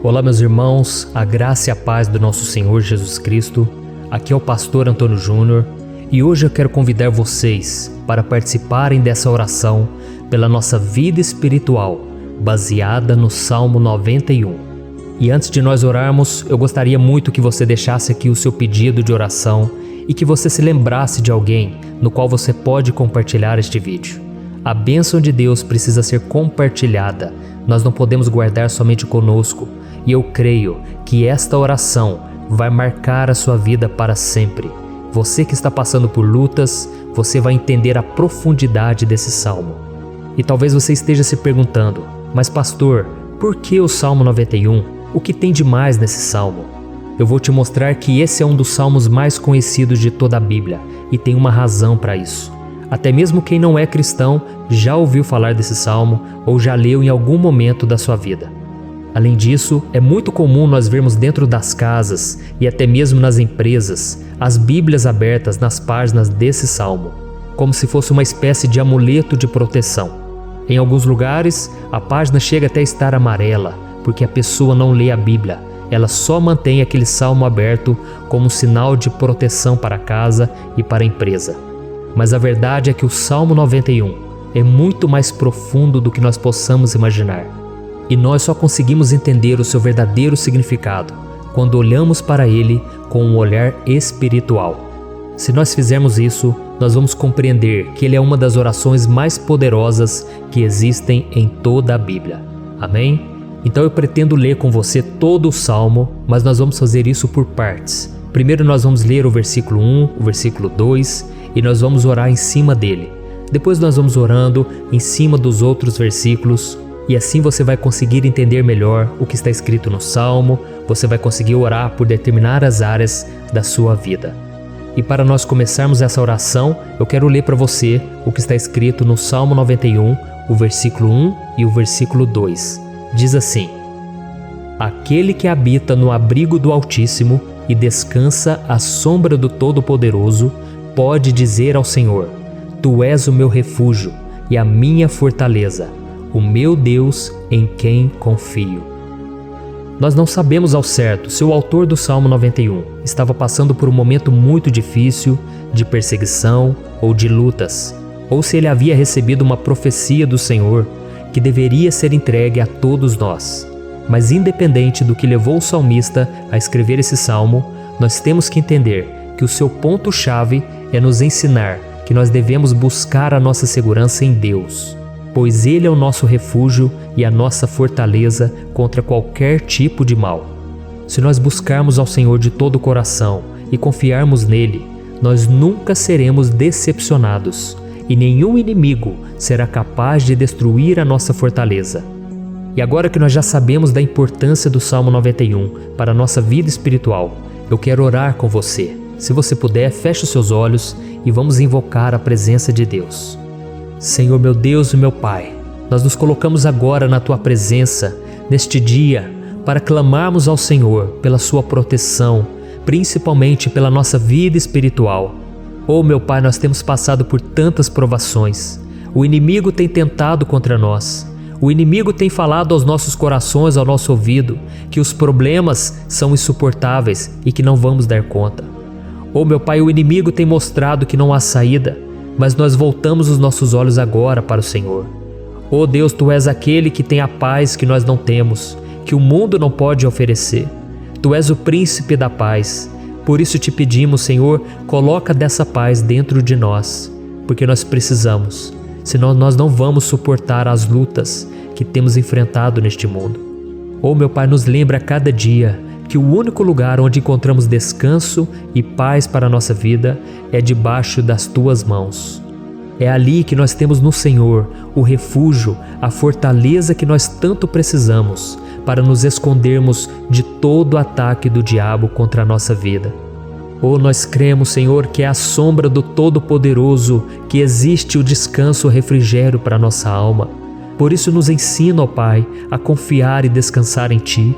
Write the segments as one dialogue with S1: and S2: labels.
S1: Olá, meus irmãos, a graça e a paz do nosso Senhor Jesus Cristo. Aqui é o pastor Antônio Júnior e hoje eu quero convidar vocês para participarem dessa oração pela nossa vida espiritual, baseada no Salmo 91. E antes de nós orarmos, eu gostaria muito que você deixasse aqui o seu pedido de oração e que você se lembrasse de alguém no qual você pode compartilhar este vídeo. A bênção de Deus precisa ser compartilhada, nós não podemos guardar somente conosco. E eu creio que esta oração vai marcar a sua vida para sempre. Você que está passando por lutas, você vai entender a profundidade desse salmo. E talvez você esteja se perguntando, mas pastor, por que o Salmo 91? O que tem de mais nesse salmo? Eu vou te mostrar que esse é um dos salmos mais conhecidos de toda a Bíblia e tem uma razão para isso. Até mesmo quem não é cristão já ouviu falar desse salmo ou já leu em algum momento da sua vida. Além disso, é muito comum nós vermos dentro das casas e até mesmo nas empresas as Bíblias abertas nas páginas desse salmo, como se fosse uma espécie de amuleto de proteção. Em alguns lugares, a página chega até a estar amarela, porque a pessoa não lê a Bíblia, ela só mantém aquele salmo aberto como um sinal de proteção para a casa e para a empresa. Mas a verdade é que o Salmo 91 é muito mais profundo do que nós possamos imaginar. E nós só conseguimos entender o seu verdadeiro significado quando olhamos para ele com um olhar espiritual. Se nós fizermos isso, nós vamos compreender que ele é uma das orações mais poderosas que existem em toda a Bíblia. Amém? Então eu pretendo ler com você todo o Salmo, mas nós vamos fazer isso por partes. Primeiro nós vamos ler o versículo 1, o versículo 2 e nós vamos orar em cima dele. Depois nós vamos orando em cima dos outros versículos. E assim você vai conseguir entender melhor o que está escrito no Salmo, você vai conseguir orar por determinadas áreas da sua vida. E para nós começarmos essa oração, eu quero ler para você o que está escrito no Salmo 91, o versículo 1 e o versículo 2. Diz assim: Aquele que habita no abrigo do Altíssimo e descansa à sombra do Todo-Poderoso, pode dizer ao Senhor: Tu és o meu refúgio e a minha fortaleza, o meu Deus em quem confio. Nós não sabemos ao certo se o autor do Salmo 91 estava passando por um momento muito difícil, de perseguição ou de lutas, ou se ele havia recebido uma profecia do Senhor que deveria ser entregue a todos nós. Mas independente do que levou o salmista a escrever esse salmo, nós temos que entender que o seu ponto-chave é nos ensinar que nós devemos buscar a nossa segurança em Deus, pois Ele é o nosso refúgio e a nossa fortaleza contra qualquer tipo de mal. Se nós buscarmos ao Senhor de todo o coração e confiarmos nele, nós nunca seremos decepcionados e nenhum inimigo será capaz de destruir a nossa fortaleza. E agora que nós já sabemos da importância do Salmo 91 para a nossa vida espiritual, eu quero orar com você. Se você puder, feche os seus olhos e vamos invocar a presença de Deus. Senhor meu Deus e meu Pai, nós nos colocamos agora na Tua presença, neste dia, para clamarmos ao Senhor pela Sua proteção, principalmente pela nossa vida espiritual. Oh meu Pai, nós temos passado por tantas provações, o inimigo tem tentado contra nós, o inimigo tem falado aos nossos corações, ao nosso ouvido, que os problemas são insuportáveis e que não vamos dar conta. Oh meu Pai, o inimigo tem mostrado que não há saída, mas nós voltamos os nossos olhos agora para o Senhor. Oh Deus, Tu és aquele que tem a paz que nós não temos, que o mundo não pode oferecer. Tu és o príncipe da paz. Por isso te pedimos, Senhor, coloca dessa paz dentro de nós, porque nós precisamos, senão nós não vamos suportar as lutas que temos enfrentado neste mundo. Oh meu Pai, nos lembra a cada dia que o único lugar onde encontramos descanso e paz para a nossa vida é debaixo das Tuas mãos. É ali que nós temos no Senhor o refúgio, a fortaleza que nós tanto precisamos para nos escondermos de todo o ataque do diabo contra a nossa vida. Oh, nós cremos, Senhor, que é à sombra do Todo-Poderoso que existe o descanso, o refrigério para a nossa alma. Por isso nos ensina, ó Pai, a confiar e descansar em Ti.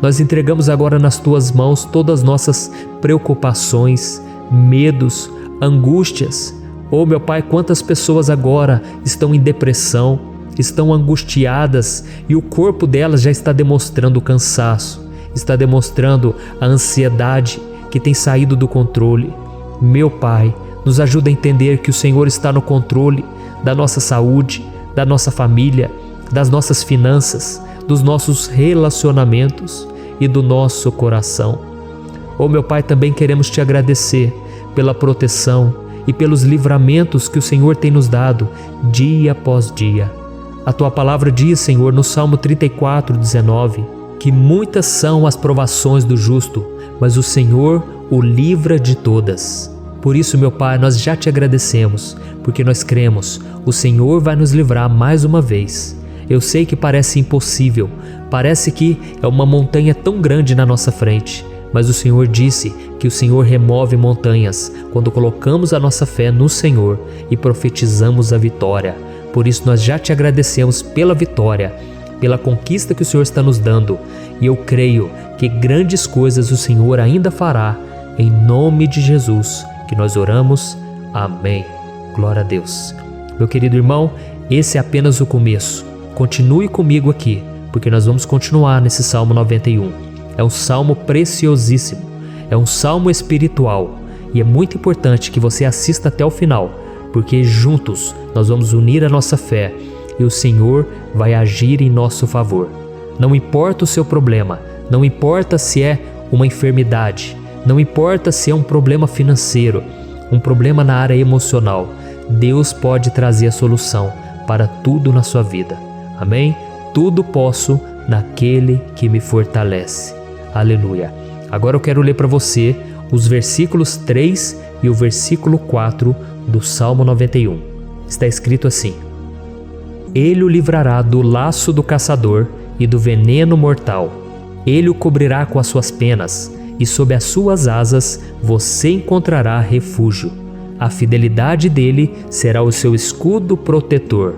S1: Nós entregamos agora nas Tuas mãos todas as nossas preocupações, medos, angústias. Oh meu Pai, quantas pessoas agora estão em depressão, estão angustiadas e o corpo delas já está demonstrando cansaço, está demonstrando a ansiedade que tem saído do controle. Meu Pai, nos ajuda a entender que o Senhor está no controle da nossa saúde, da nossa família, das nossas finanças, dos nossos relacionamentos e do nosso coração. Oh, meu Pai, também queremos te agradecer pela proteção e pelos livramentos que o Senhor tem nos dado dia após dia. A tua palavra diz, Senhor, no Salmo 34:19, que muitas são as provações do justo, mas o Senhor o livra de todas. Por isso, meu Pai, nós já te agradecemos, porque nós cremos, o Senhor vai nos livrar mais uma vez. Eu sei que parece impossível, parece que é uma montanha tão grande na nossa frente, mas o Senhor disse que o Senhor remove montanhas quando colocamos a nossa fé no Senhor e profetizamos a vitória. Por isso nós já te agradecemos pela vitória, pela conquista que o Senhor está nos dando, e eu creio que grandes coisas o Senhor ainda fará, em nome de Jesus, que nós oramos. Amém. Glória a Deus. Meu querido irmão, esse é apenas o começo. Continue comigo aqui, porque nós vamos continuar nesse Salmo 91. É um salmo preciosíssimo, é um salmo espiritual, e é muito importante que você assista até o final, porque juntos nós vamos unir a nossa fé e o Senhor vai agir em nosso favor. Não importa o seu problema, não importa se é uma enfermidade, não importa se é um problema financeiro, um problema na área emocional, Deus pode trazer a solução para tudo na sua vida. Amém? Tudo posso naquele que me fortalece. Aleluia. Agora eu quero ler para você os versículos 3 e o versículo 4 do Salmo 91. Está escrito assim: Ele o livrará do laço do caçador e do veneno mortal. Ele o cobrirá com as suas penas, e sob as suas asas você encontrará refúgio. A fidelidade dele será o seu escudo protetor.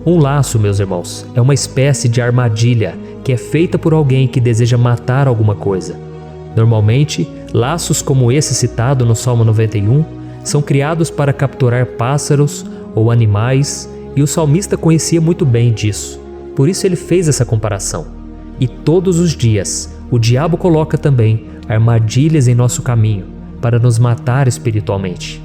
S1: Um laço, meus irmãos, é uma espécie de armadilha que é feita por alguém que deseja matar alguma coisa. Normalmente, laços como esse citado no Salmo 91 são criados para capturar pássaros ou animais, e o salmista conhecia muito bem disso. Por isso ele fez essa comparação. E todos os dias, o diabo coloca também armadilhas em nosso caminho para nos matar espiritualmente.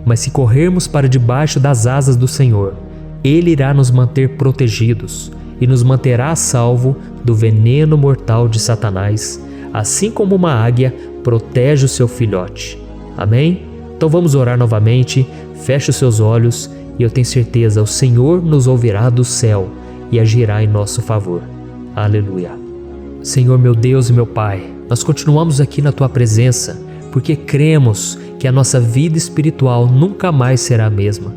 S1: Mas se corrermos para debaixo das asas do Senhor, Ele irá nos manter protegidos e nos manterá a salvo do veneno mortal de Satanás, assim como uma águia protege o seu filhote. Amém? Então vamos orar novamente, feche os seus olhos e eu tenho certeza, o Senhor nos ouvirá do céu e agirá em nosso favor. Aleluia. Senhor, meu Deus e meu Pai, nós continuamos aqui na Tua presença porque cremos que a nossa vida espiritual nunca mais será a mesma.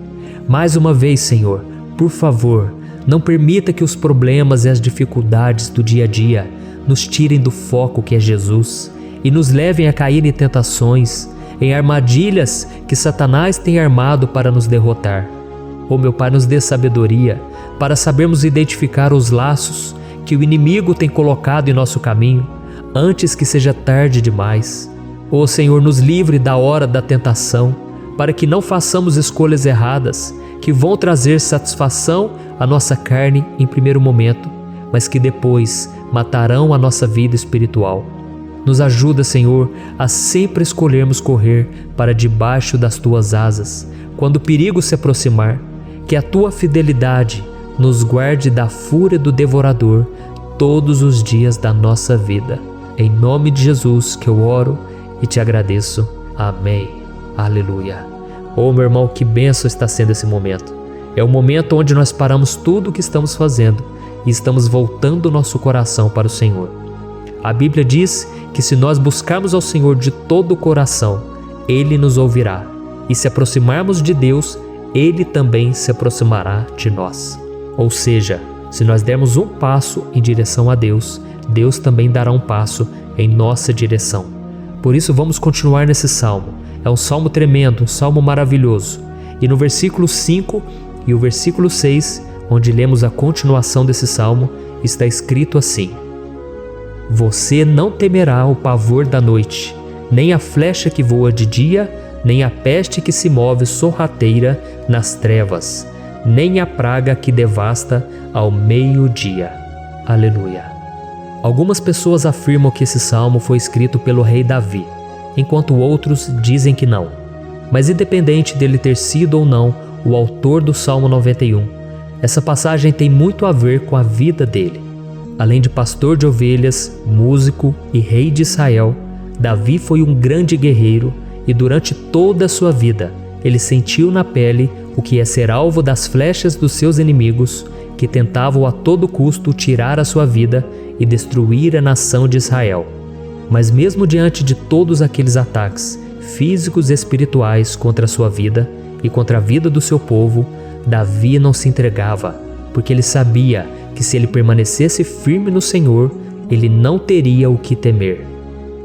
S1: Mais uma vez, Senhor, por favor, não permita que os problemas e as dificuldades do dia a dia nos tirem do foco que é Jesus e nos levem a cair em tentações, em armadilhas que Satanás tem armado para nos derrotar. Oh, meu Pai, nos dê sabedoria para sabermos identificar os laços que o inimigo tem colocado em nosso caminho antes que seja tarde demais. Oh, Senhor, nos livre da hora da tentação, para que não façamos escolhas erradas que vão trazer satisfação à nossa carne em primeiro momento, mas que depois matarão a nossa vida espiritual. Nos ajuda, Senhor, a sempre escolhermos correr para debaixo das Tuas asas, quando o perigo se aproximar, que a Tua fidelidade nos guarde da fúria do devorador todos os dias da nossa vida. Em nome de Jesus que eu oro e te agradeço. Amém. Aleluia. Oh, meu irmão, que bênção está sendo esse momento. É o momento onde nós paramos tudo o que estamos fazendo e estamos voltando o nosso coração para o Senhor. A Bíblia diz que se nós buscarmos ao Senhor de todo o coração, Ele nos ouvirá. E se aproximarmos de Deus, Ele também se aproximará de nós. Ou seja, se nós dermos um passo em direção a Deus, Deus também dará um passo em nossa direção. Por isso vamos continuar nesse salmo. É um salmo tremendo, um salmo maravilhoso. E no versículo 5 e o versículo 6, onde lemos a continuação desse salmo, está escrito assim: Você não temerá o pavor da noite, nem a flecha que voa de dia, nem a peste que se move sorrateira nas trevas, nem a praga que devasta ao meio-dia. Aleluia. Algumas pessoas afirmam que esse salmo foi escrito pelo rei Davi, enquanto outros dizem que não. Mas independente dele ter sido ou não o autor do Salmo 91, essa passagem tem muito a ver com a vida dele. Além de pastor de ovelhas, músico e rei de Israel, Davi foi um grande guerreiro e durante toda a sua vida ele sentiu na pele o que é ser alvo das flechas dos seus inimigos, que tentavam a todo custo tirar a sua vida e destruir a nação de Israel. Mas mesmo diante de todos aqueles ataques físicos e espirituais contra a sua vida e contra a vida do seu povo, Davi não se entregava, porque ele sabia que se ele permanecesse firme no Senhor, ele não teria o que temer.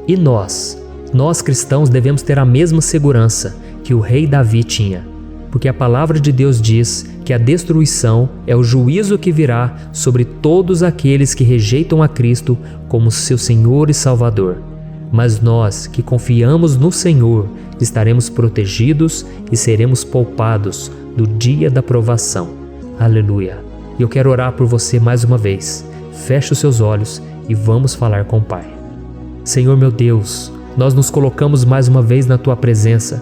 S1: E nós cristãos devemos ter a mesma segurança que o rei Davi tinha, porque a palavra de Deus diz que a destruição é o juízo que virá sobre todos aqueles que rejeitam a Cristo como seu Senhor e Salvador. Mas nós que confiamos no Senhor estaremos protegidos e seremos poupados do dia da provação. Aleluia! E eu quero orar por você mais uma vez. Feche os seus olhos e vamos falar com o Pai. Senhor meu Deus, nós nos colocamos mais uma vez na Tua presença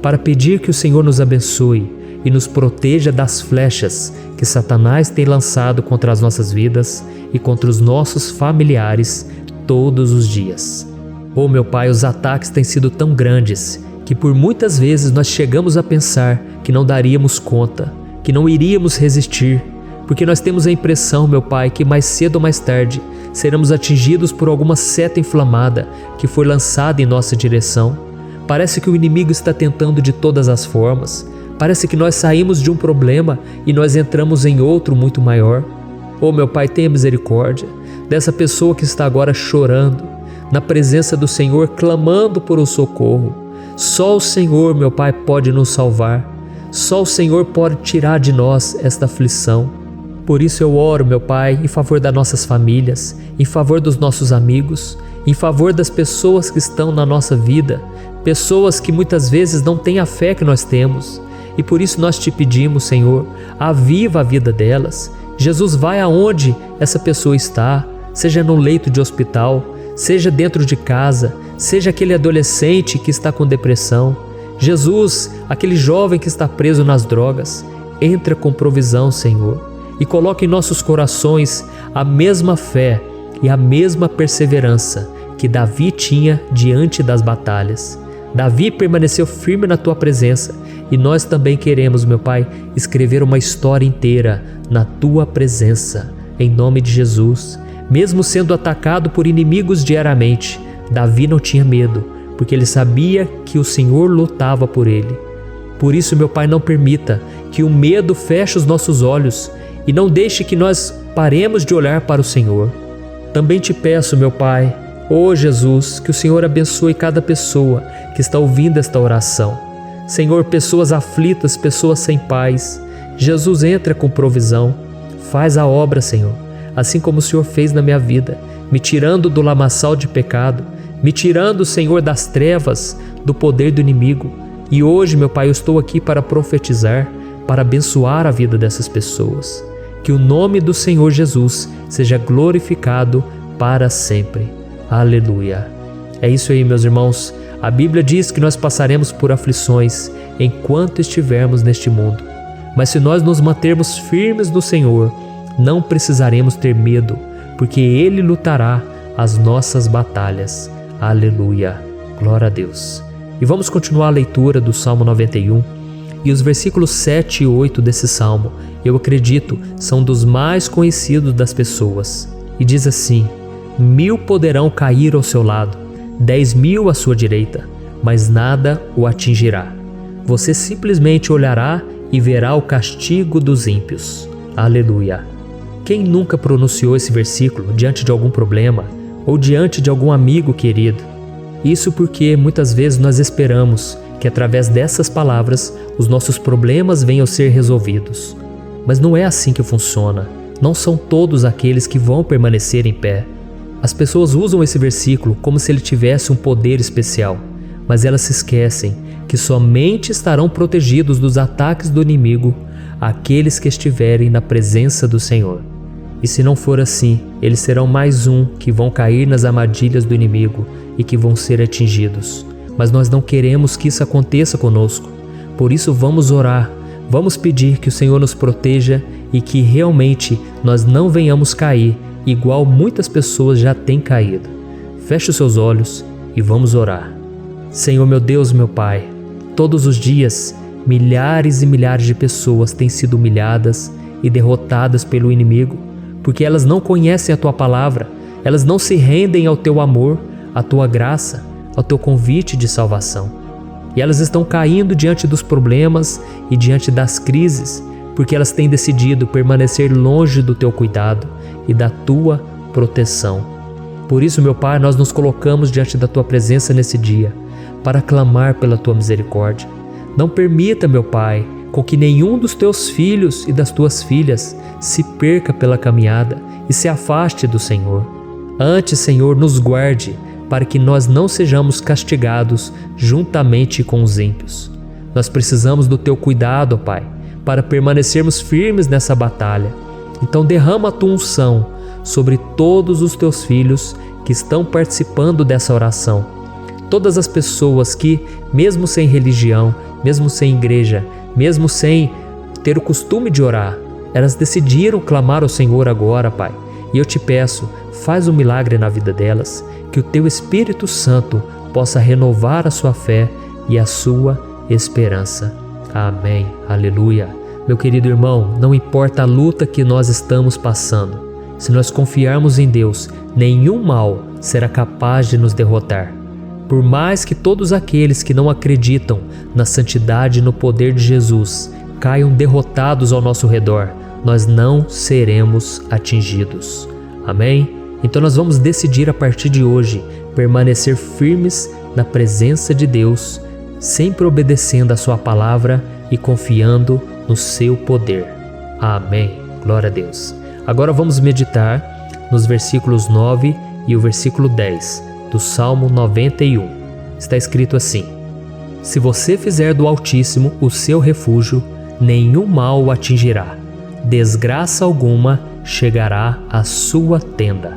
S1: para pedir que o Senhor nos abençoe e nos proteja das flechas que Satanás tem lançado contra as nossas vidas e contra os nossos familiares todos os dias. Oh meu Pai, os ataques têm sido tão grandes que por muitas vezes nós chegamos a pensar que não daríamos conta, que não iríamos resistir, porque nós temos a impressão, meu Pai, que mais cedo ou mais tarde seremos atingidos por alguma seta inflamada que foi lançada em nossa direção. Parece que o inimigo está tentando de todas as formas. Parece que nós saímos de um problema e nós entramos em outro muito maior. Oh meu Pai, tenha misericórdia dessa pessoa que está agora chorando, na presença do Senhor, clamando por um socorro. Só o Senhor, meu Pai, pode nos salvar. Só o Senhor pode tirar de nós esta aflição. Por isso eu oro, meu Pai, em favor das nossas famílias, em favor dos nossos amigos, em favor das pessoas que estão na nossa vida, pessoas que muitas vezes não têm a fé que nós temos. E por isso nós te pedimos, Senhor, aviva a vida delas. Jesus, vai aonde essa pessoa está, seja no leito de hospital, seja dentro de casa, seja aquele adolescente que está com depressão. Jesus, aquele jovem que está preso nas drogas, entra com provisão, Senhor, e coloca em nossos corações a mesma fé e a mesma perseverança que Davi tinha diante das batalhas. Davi permaneceu firme na Tua presença e nós também queremos, meu Pai, escrever uma história inteira na Tua presença, em nome de Jesus. Mesmo sendo atacado por inimigos diariamente, Davi não tinha medo, porque ele sabia que o Senhor lutava por ele. Por isso, meu Pai, não permita que o medo feche os nossos olhos e não deixe que nós paremos de olhar para o Senhor. Também te peço, meu Pai, ó Jesus, que o Senhor abençoe cada pessoa que está ouvindo esta oração. Senhor, pessoas aflitas, pessoas sem paz. Jesus, entra com provisão. Faz a obra, Senhor, assim como o Senhor fez na minha vida, me tirando do lamaçal de pecado, me tirando, Senhor, das trevas, do poder do inimigo. E hoje, meu Pai, eu estou aqui para profetizar, para abençoar a vida dessas pessoas. Que o nome do Senhor Jesus seja glorificado para sempre. Aleluia. É isso aí, meus irmãos. A Bíblia diz que nós passaremos por aflições enquanto estivermos neste mundo. Mas se nós nos mantermos firmes no Senhor, não precisaremos ter medo, porque Ele lutará as nossas batalhas. Aleluia. Glória a Deus. E vamos continuar a leitura do Salmo 91. E os versículos 7 e 8 desse salmo, eu acredito, são dos mais conhecidos das pessoas. E diz assim: 1000 poderão cair ao seu lado, 10.000 à sua direita, mas nada o atingirá. Você simplesmente olhará e verá o castigo dos ímpios. Aleluia. Quem nunca pronunciou esse versículo diante de algum problema ou diante de algum amigo querido? Isso porque muitas vezes nós esperamos que através dessas palavras os nossos problemas venham a ser resolvidos. Mas não é assim que funciona. Não são todos aqueles que vão permanecer em pé. As pessoas usam esse versículo como se ele tivesse um poder especial, mas elas se esquecem que somente estarão protegidos dos ataques do inimigo aqueles que estiverem na presença do Senhor. E se não for assim, eles serão mais um que vão cair nas armadilhas do inimigo e que vão ser atingidos. Mas nós não queremos que isso aconteça conosco. Por isso vamos orar, vamos pedir que o Senhor nos proteja e que realmente nós não venhamos cair igual muitas pessoas já têm caído. Feche os seus olhos e vamos orar. Senhor meu Deus, meu Pai, todos os dias milhares e milhares de pessoas têm sido humilhadas e derrotadas pelo inimigo, porque elas não conhecem a Tua palavra, elas não se rendem ao Teu amor, à Tua graça, ao Teu convite de salvação. E elas estão caindo diante dos problemas e diante das crises, porque elas têm decidido permanecer longe do Teu cuidado e da Tua proteção. Por isso, meu Pai, nós nos colocamos diante da Tua presença nesse dia, para clamar pela Tua misericórdia. Não permita, meu Pai, com que nenhum dos Teus filhos e das Tuas filhas se perca pela caminhada e se afaste do Senhor. Antes, Senhor, nos guarde, para que nós não sejamos castigados juntamente com os ímpios. Nós precisamos do Teu cuidado, Pai, para permanecermos firmes nessa batalha. Então derrama a Tua unção sobre todos os Teus filhos que estão participando dessa oração. Todas as pessoas que, mesmo sem religião, mesmo sem igreja, mesmo sem ter o costume de orar, elas decidiram clamar ao Senhor agora, Pai. E eu te peço, faz um milagre na vida delas, que o Teu Espírito Santo possa renovar a sua fé e a sua esperança. Amém. Aleluia. Meu querido irmão, não importa a luta que nós estamos passando, se nós confiarmos em Deus, nenhum mal será capaz de nos derrotar. Por mais que todos aqueles que não acreditam na santidade e no poder de Jesus caiam derrotados ao nosso redor, nós não seremos atingidos. Amém? Então nós vamos decidir a partir de hoje permanecer firmes na presença de Deus, sempre obedecendo a Sua palavra e confiando no Seu poder. Amém. Glória a Deus. Agora vamos meditar nos versículos 9 e o versículo 10 do Salmo 91. Está escrito assim: Se você fizer do Altíssimo o seu refúgio, nenhum mal o atingirá, desgraça alguma chegará à sua tenda.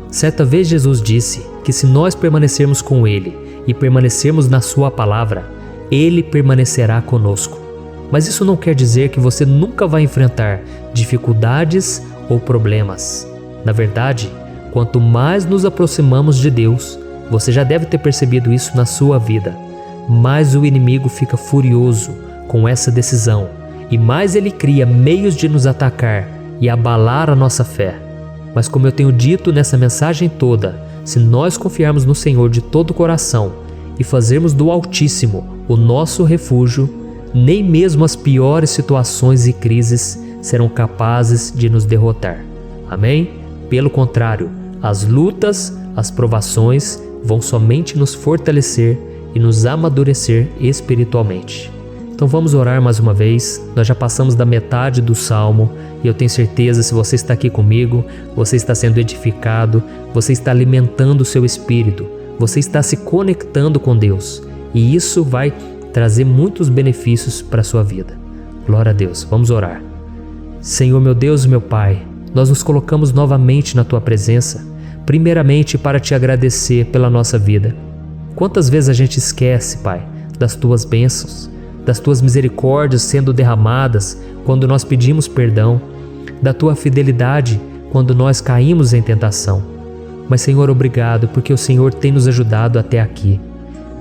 S1: Certa vez Jesus disse que se nós permanecermos com Ele e permanecermos na Sua palavra, Ele permanecerá conosco. Mas isso não quer dizer que você nunca vai enfrentar dificuldades ou problemas. Na verdade, quanto mais nos aproximamos de Deus, você já deve ter percebido isso na sua vida, mais o inimigo fica furioso com essa decisão e mais ele cria meios de nos atacar e abalar a nossa fé. Mas como eu tenho dito nessa mensagem toda, se nós confiarmos no Senhor de todo o coração e fazermos do Altíssimo o nosso refúgio, nem mesmo as piores situações e crises serão capazes de nos derrotar. Amém? Pelo contrário, as lutas, as provações vão somente nos fortalecer e nos amadurecer espiritualmente. Então vamos orar mais uma vez. Nós já passamos da metade do Salmo e eu tenho certeza, se você está aqui comigo, você está sendo edificado, você está alimentando o seu espírito, você está se conectando com Deus e isso vai trazer muitos benefícios para a sua vida. Glória a Deus. Vamos orar. Senhor meu Deus e meu Pai, nós nos colocamos novamente na Tua presença, primeiramente para Te agradecer pela nossa vida. Quantas vezes a gente esquece, Pai, das Tuas bênçãos, das Tuas misericórdias sendo derramadas quando nós pedimos perdão, da Tua fidelidade quando nós caímos em tentação. Mas, Senhor, obrigado, porque o Senhor tem nos ajudado até aqui.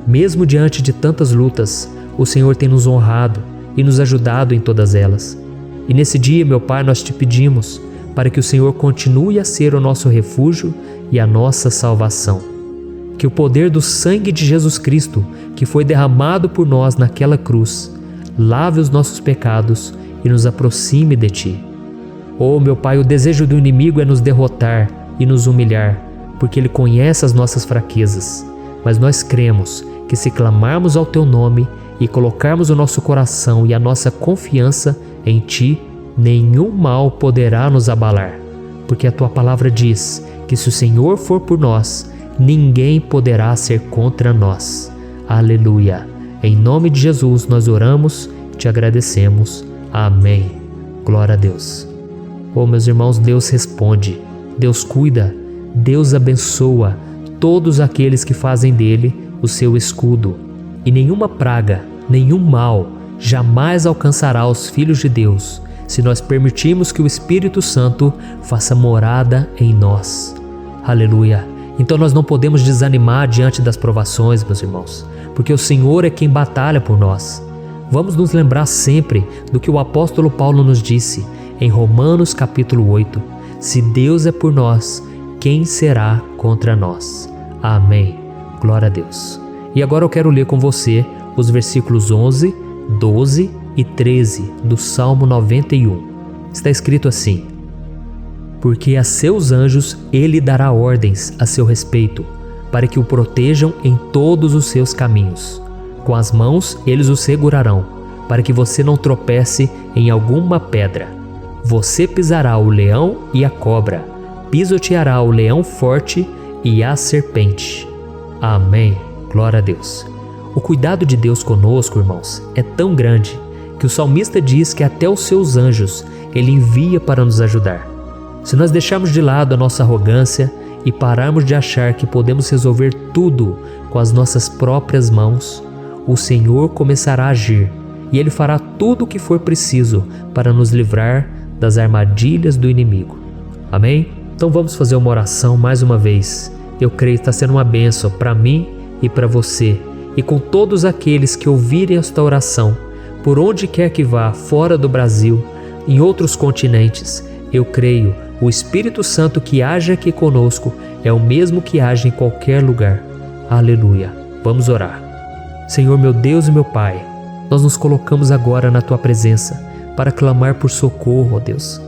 S1: Mesmo diante de tantas lutas, o Senhor tem nos honrado e nos ajudado em todas elas. E nesse dia, meu Pai, nós Te pedimos para que o Senhor continue a ser o nosso refúgio e a nossa salvação. Que o poder do sangue de Jesus Cristo, que foi derramado por nós naquela cruz, lave os nossos pecados e nos aproxime de Ti. Oh, meu Pai, o desejo do inimigo é nos derrotar e nos humilhar, porque ele conhece as nossas fraquezas. Mas nós cremos que se clamarmos ao Teu nome e colocarmos o nosso coração e a nossa confiança em Ti, nenhum mal poderá nos abalar, porque a Tua palavra diz que se o Senhor for por nós, ninguém poderá ser contra nós. Aleluia! Em nome de Jesus nós oramos, Te agradecemos. Amém. Glória a Deus. Oh, meus irmãos, Deus responde, Deus cuida, Deus abençoa todos aqueles que fazem dele o seu escudo. E nenhuma praga, nenhum mal jamais alcançará os filhos de Deus, se nós permitirmos que o Espírito Santo faça morada em nós. Aleluia! Então nós não podemos desanimar diante das provações, meus irmãos, porque o Senhor é quem batalha por nós. Vamos nos lembrar sempre do que o apóstolo Paulo nos disse em Romanos capítulo 8. Se Deus é por nós, quem será contra nós? Amém. Glória a Deus. E agora eu quero ler com você os versículos 11, 12 e 13 do Salmo 91. Está escrito assim: porque a seus anjos ele dará ordens a seu respeito, para que o protejam em todos os seus caminhos. Com as mãos eles o segurarão, para que você não tropece em alguma pedra. Você pisará o leão e a cobra, pisoteará o leão forte e a serpente. Amém. Glória a Deus. O cuidado de Deus conosco, irmãos, é tão grande que o salmista diz que até os seus anjos ele envia para nos ajudar. Se nós deixarmos de lado a nossa arrogância e pararmos de achar que podemos resolver tudo com as nossas próprias mãos, o Senhor começará a agir e Ele fará tudo o que for preciso para nos livrar das armadilhas do inimigo. Amém? Então vamos fazer uma oração mais uma vez. Eu creio que está sendo uma bênção para mim e para você, e com todos aqueles que ouvirem esta oração, por onde quer que vá, fora do Brasil, em outros continentes. Eu creio, o Espírito Santo que age aqui conosco é o mesmo que age em qualquer lugar. Aleluia. Vamos orar. Senhor, meu Deus e meu Pai, nós nos colocamos agora na Tua presença para clamar por socorro, ó Deus.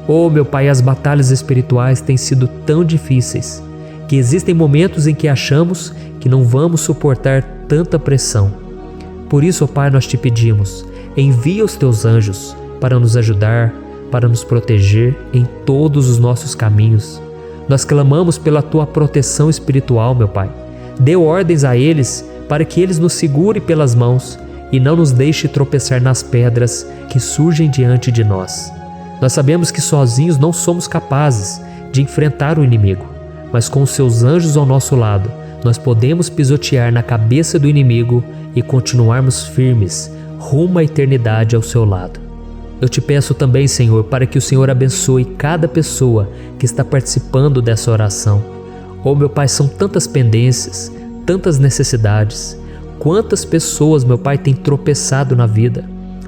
S1: Oh, meu Pai, as batalhas espirituais têm sido tão difíceis que existem momentos em que achamos que não vamos suportar tanta pressão. Por isso, ó Pai, nós te pedimos, envia os Teus anjos para nos ajudar, para nos proteger em todos os nossos caminhos. Nós clamamos pela Tua proteção espiritual, meu Pai. Dê ordens a eles para que eles nos segurem pelas mãos e não nos deixe tropeçar nas pedras que surgem diante de nós. Nós sabemos que sozinhos não somos capazes de enfrentar o inimigo, mas com os Seus anjos ao nosso lado, nós podemos pisotear na cabeça do inimigo e continuarmos firmes rumo à eternidade ao Seu lado. Eu te peço também, Senhor, para que o Senhor abençoe cada pessoa que está participando dessa oração. Oh, meu Pai, são tantas pendências, tantas necessidades. Quantas pessoas, meu Pai, têm tropeçado na vida.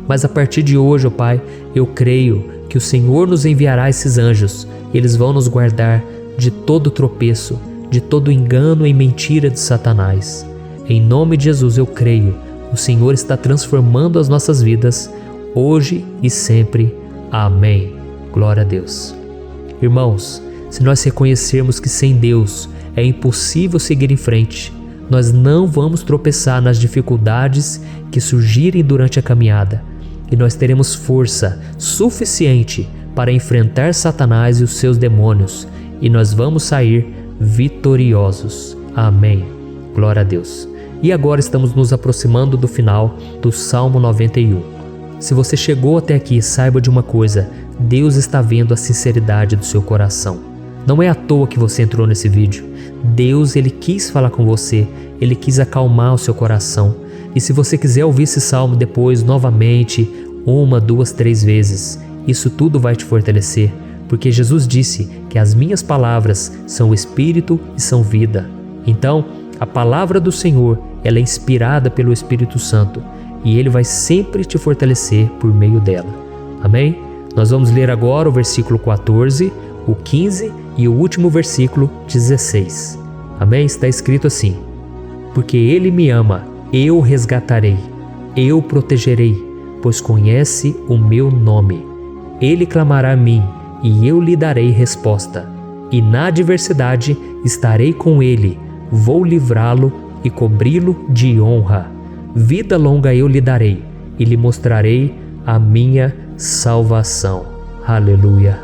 S1: Mas a partir de hoje, ó Pai, eu creio que o Senhor nos enviará esses anjos. Eles vão nos guardar de todo tropeço, de todo engano e mentira de Satanás. Em nome de Jesus eu creio, o Senhor está transformando as nossas vidas, hoje e sempre. Amém. Glória a Deus. Irmãos, se nós reconhecermos que sem Deus é impossível seguir em frente, nós não vamos tropeçar nas dificuldades que surgirem durante a caminhada, e nós teremos força suficiente para enfrentar Satanás e os seus demônios, e nós vamos sair vitoriosos. Amém. Glória a Deus. E agora estamos nos aproximando do final do Salmo 91. Se você chegou até aqui, saiba de uma coisa: Deus está vendo a sinceridade do seu coração. Não é à toa que você entrou nesse vídeo. Deus, Ele quis falar com você, Ele quis acalmar o seu coração. E se você quiser ouvir esse salmo depois, novamente, 1, 2, 3 vezes, isso tudo vai te fortalecer, porque Jesus disse que as minhas palavras são espírito e são vida. Então, a palavra do Senhor, ela é inspirada pelo Espírito Santo, e Ele vai sempre te fortalecer por meio dela. Amém? Nós vamos ler agora o versículo 14, o 15 e o último versículo 16. Amém? Está escrito assim: porque Ele me ama, eu o resgatarei, eu o protegerei, pois conhece o meu nome. Ele clamará a mim, e eu lhe darei resposta. E na adversidade estarei com ele, vou livrá-lo e cobri-lo de honra. Vida longa eu lhe darei, e lhe mostrarei a minha salvação. Aleluia.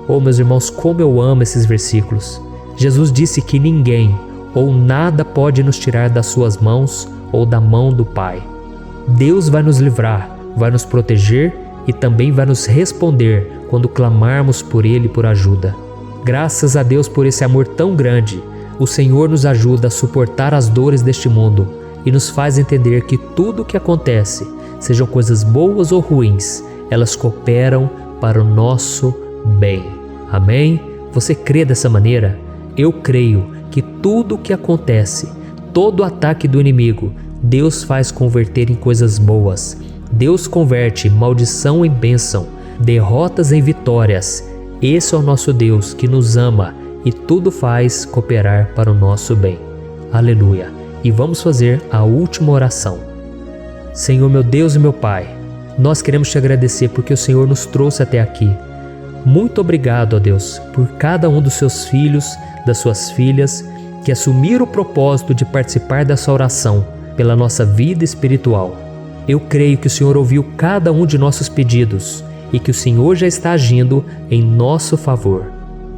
S1: Oh, meus irmãos, como eu amo esses versículos. Jesus disse que ninguém ou nada pode nos tirar das suas mãos ou da mão do Pai. Deus vai nos livrar, vai nos proteger e também vai nos responder quando clamarmos por Ele por ajuda. Graças a Deus por esse amor tão grande, o Senhor nos ajuda a suportar as dores deste mundo e nos faz entender que tudo o que acontece, sejam coisas boas ou ruins, elas cooperam para o nosso bem. Amém? Você crê dessa maneira? Eu creio que tudo o que acontece, todo ataque do inimigo, Deus faz converter em coisas boas. Deus converte maldição em bênção, derrotas em vitórias. Esse é o nosso Deus que nos ama e tudo faz cooperar para o nosso bem. Aleluia! E vamos fazer a última oração. Senhor meu Deus e meu Pai, nós queremos te agradecer porque o Senhor nos trouxe até aqui. Muito obrigado, ó Deus, por cada um dos seus filhos, das suas filhas, que assumiram o propósito de participar dessa oração pela nossa vida espiritual. Eu creio que o Senhor ouviu cada um de nossos pedidos e que o Senhor já está agindo em nosso favor.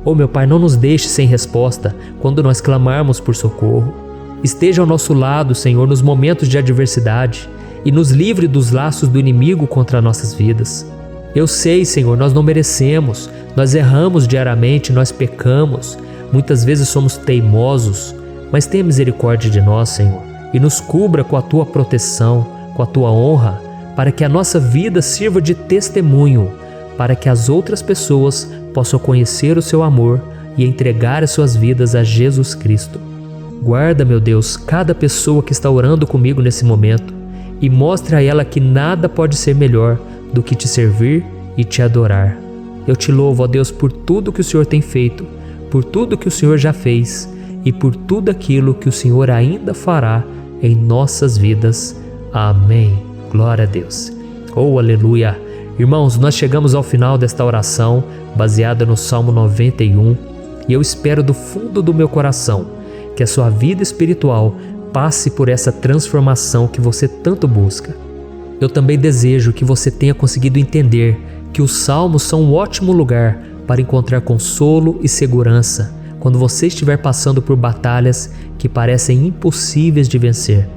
S1: Oh meu Pai, não nos deixe sem resposta quando nós clamarmos por socorro. Esteja ao nosso lado, Senhor, nos momentos de adversidade e nos livre dos laços do inimigo contra nossas vidas. Eu sei, Senhor, nós não merecemos, nós erramos diariamente, nós pecamos, muitas vezes somos teimosos, mas tenha misericórdia de nós, Senhor, e nos cubra com a Tua proteção, com a Tua honra, para que a nossa vida sirva de testemunho, para que as outras pessoas possam conhecer o Seu amor e entregar as suas vidas a Jesus Cristo. Guarda, meu Deus, cada pessoa que está orando comigo nesse momento e mostre a ela que nada pode ser melhor do que te servir e te adorar. Eu te louvo, ó Deus, por tudo que o Senhor tem feito, por tudo que o Senhor já fez e por tudo aquilo que o Senhor ainda fará em nossas vidas. Amém. Glória a Deus. Oh, aleluia. Irmãos, nós chegamos ao final desta oração baseada no Salmo 91 e eu espero do fundo do meu coração que a sua vida espiritual passe por essa transformação que você tanto busca. Eu também desejo que você tenha conseguido entender que os salmos são um ótimo lugar para encontrar consolo e segurança quando você estiver passando por batalhas que parecem impossíveis de vencer.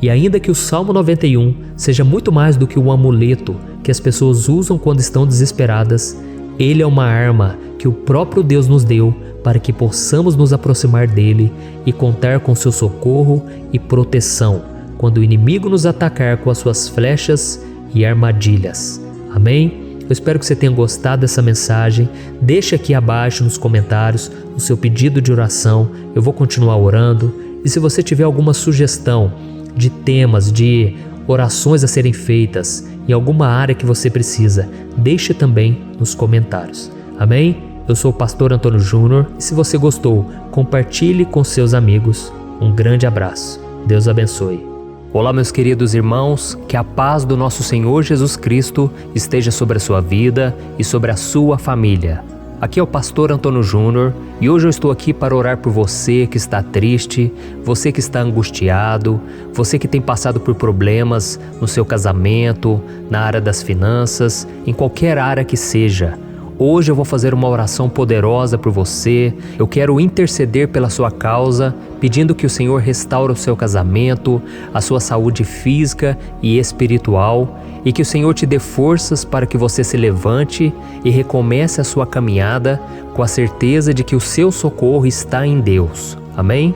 S1: E ainda que o Salmo 91 seja muito mais do que um amuleto que as pessoas usam quando estão desesperadas, ele é uma arma que o próprio Deus nos deu para que possamos nos aproximar dele e contar com seu socorro e proteção quando o inimigo nos atacar com as suas flechas e armadilhas. Amém? Eu espero que você tenha gostado dessa mensagem. Deixe aqui abaixo nos comentários o seu pedido de oração. Eu vou continuar orando. E se você tiver alguma sugestão de temas, de orações a serem feitas em alguma área que você precisa, deixe também nos comentários. Amém? Eu sou o pastor Antônio Júnior e se você gostou, compartilhe com seus amigos. Um grande abraço. Deus abençoe. Olá, meus queridos irmãos, que a paz do nosso Senhor Jesus Cristo esteja sobre a sua vida e sobre a sua família. Aqui é o pastor Antônio Júnior e hoje eu estou aqui para orar por você que está triste, você que está angustiado, você que tem passado por problemas no seu casamento, na área das finanças, em qualquer área que seja. Hoje eu vou fazer uma oração poderosa por você. Eu quero interceder pela sua causa, pedindo que o Senhor restaure o seu casamento, a sua saúde física e espiritual, e que o Senhor te dê forças para que você se levante e recomece a sua caminhada com a certeza de que o seu socorro está em Deus. Amém?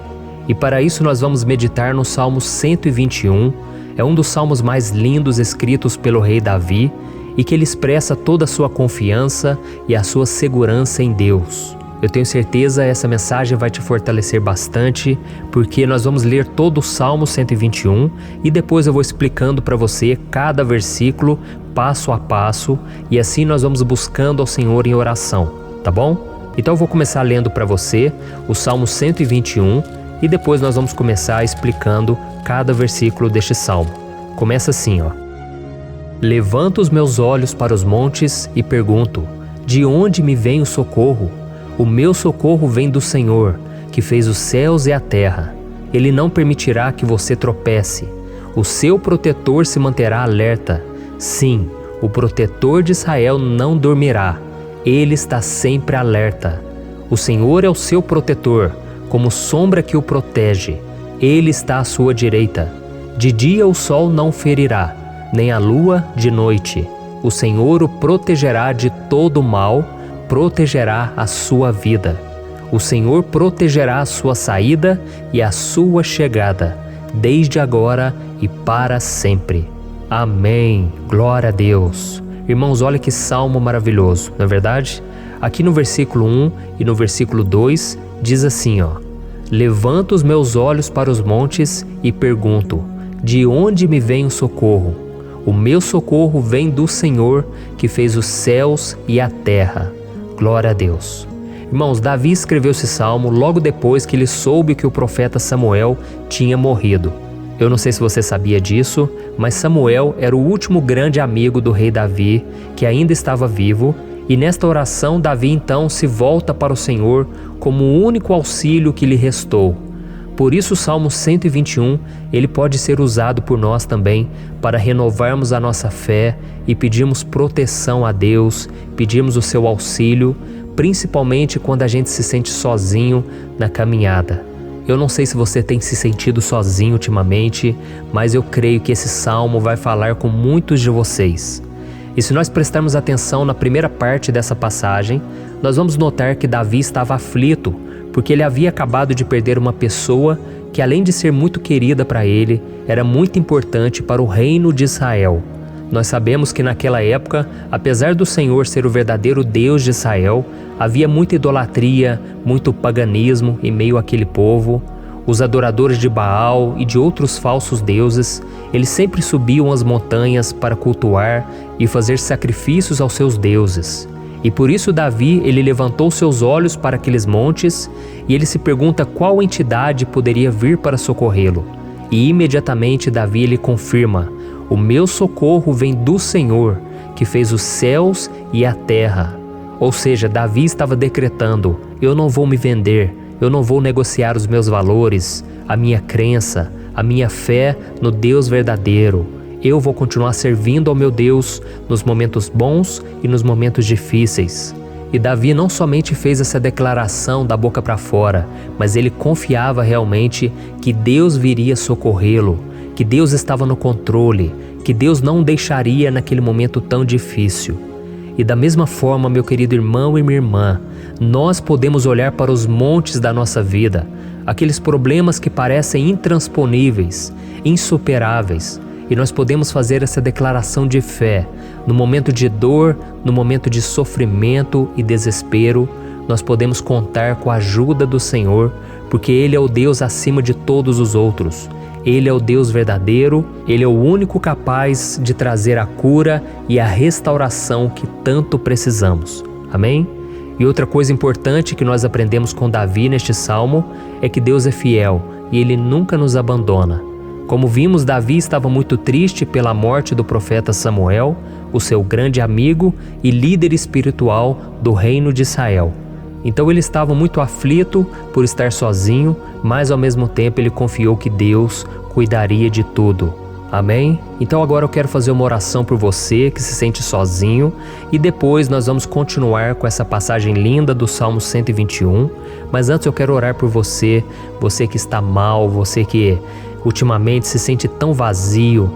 S1: E para isso nós vamos meditar no Salmo 121. É um dos salmos mais lindos escritos pelo rei Davi, e que ele expressa toda a sua confiança e a sua segurança em Deus. Eu tenho certeza essa mensagem vai te fortalecer bastante, porque nós vamos ler todo o Salmo 121 e depois eu vou explicando para você cada versículo, passo a passo, e assim nós vamos buscando ao Senhor em oração, tá bom? Então eu vou começar lendo para você o Salmo 121 e depois nós vamos começar explicando cada versículo deste salmo. Começa assim, ó. Levanto os meus olhos para os montes e pergunto: de onde me vem o socorro? O meu socorro vem do Senhor, que fez os céus e a terra. Ele não permitirá que você tropece. O seu protetor se manterá alerta. Sim, o protetor de Israel não dormirá. Ele está sempre alerta. O Senhor é o seu protetor, como sombra que o protege. Ele está à sua direita. De dia o sol não ferirá, nem a lua de noite. O Senhor o protegerá de todo mal, protegerá a sua vida. O Senhor protegerá a sua saída e a sua chegada, desde agora e para sempre. Amém. Glória a Deus. Irmãos, olha que salmo maravilhoso, não é verdade? Aqui no versículo 1 e no versículo 2 diz assim, Levanto os meus olhos para os montes e pergunto, de onde me vem o socorro? O meu socorro vem do Senhor, que fez os céus e a terra. Glória a Deus. Irmãos, Davi escreveu esse salmo logo depois que ele soube que o profeta Samuel tinha morrido. Eu não sei se você sabia disso, mas Samuel era o último grande amigo do rei Davi, que ainda estava vivo, e nesta oração Davi então se volta para o Senhor como o único auxílio que lhe restou. Por isso o Salmo 121, ele pode ser usado por nós também para renovarmos a nossa fé e pedirmos proteção a Deus, pedirmos o seu auxílio, principalmente quando a gente se sente sozinho na caminhada. Eu não sei se você tem se sentido sozinho ultimamente, mas eu creio que esse salmo vai falar com muitos de vocês. E se nós prestarmos atenção na primeira parte dessa passagem, nós vamos notar que Davi estava aflito, porque ele havia acabado de perder uma pessoa que, além de ser muito querida para ele, era muito importante para o reino de Israel. Nós sabemos que naquela época, apesar do Senhor ser o verdadeiro Deus de Israel, havia muita idolatria, muito paganismo em meio àquele povo. Os adoradores de Baal e de outros falsos deuses, eles sempre subiam as montanhas para cultuar e fazer sacrifícios aos seus deuses. E por isso Davi, ele levantou seus olhos para aqueles montes e ele se pergunta qual entidade poderia vir para socorrê-lo. E imediatamente Davi ele confirma: o meu socorro vem do Senhor, que fez os céus e a terra. Ou seja, Davi estava decretando: eu não vou me vender, eu não vou negociar os meus valores, a minha crença, a minha fé no Deus verdadeiro. Eu vou continuar servindo ao meu Deus nos momentos bons e nos momentos difíceis. E Davi não somente fez essa declaração da boca para fora, mas ele confiava realmente que Deus viria socorrê-lo, que Deus estava no controle, que Deus não o deixaria naquele momento tão difícil. E da mesma forma, meu querido irmão e minha irmã, nós podemos olhar para os montes da nossa vida, aqueles problemas que parecem intransponíveis, insuperáveis, e nós podemos fazer essa declaração de fé. No momento de dor, no momento de sofrimento e desespero, nós podemos contar com a ajuda do Senhor, porque Ele é o Deus acima de todos os outros. Ele é o Deus verdadeiro, Ele é o único capaz de trazer a cura e a restauração que tanto precisamos. Amém? E outra coisa importante que nós aprendemos com Davi neste salmo é que Deus é fiel e Ele nunca nos abandona. Como vimos, Davi estava muito triste pela morte do profeta Samuel, o seu grande amigo e líder espiritual do reino de Israel. Então ele estava muito aflito por estar sozinho, mas ao mesmo tempo ele confiou que Deus cuidaria de tudo. Amém? Então agora eu quero fazer uma oração por você que se sente sozinho e depois nós vamos continuar com essa passagem linda do Salmo 121. Mas antes eu quero orar por você, você que está mal, você que ultimamente se sente tão vazio,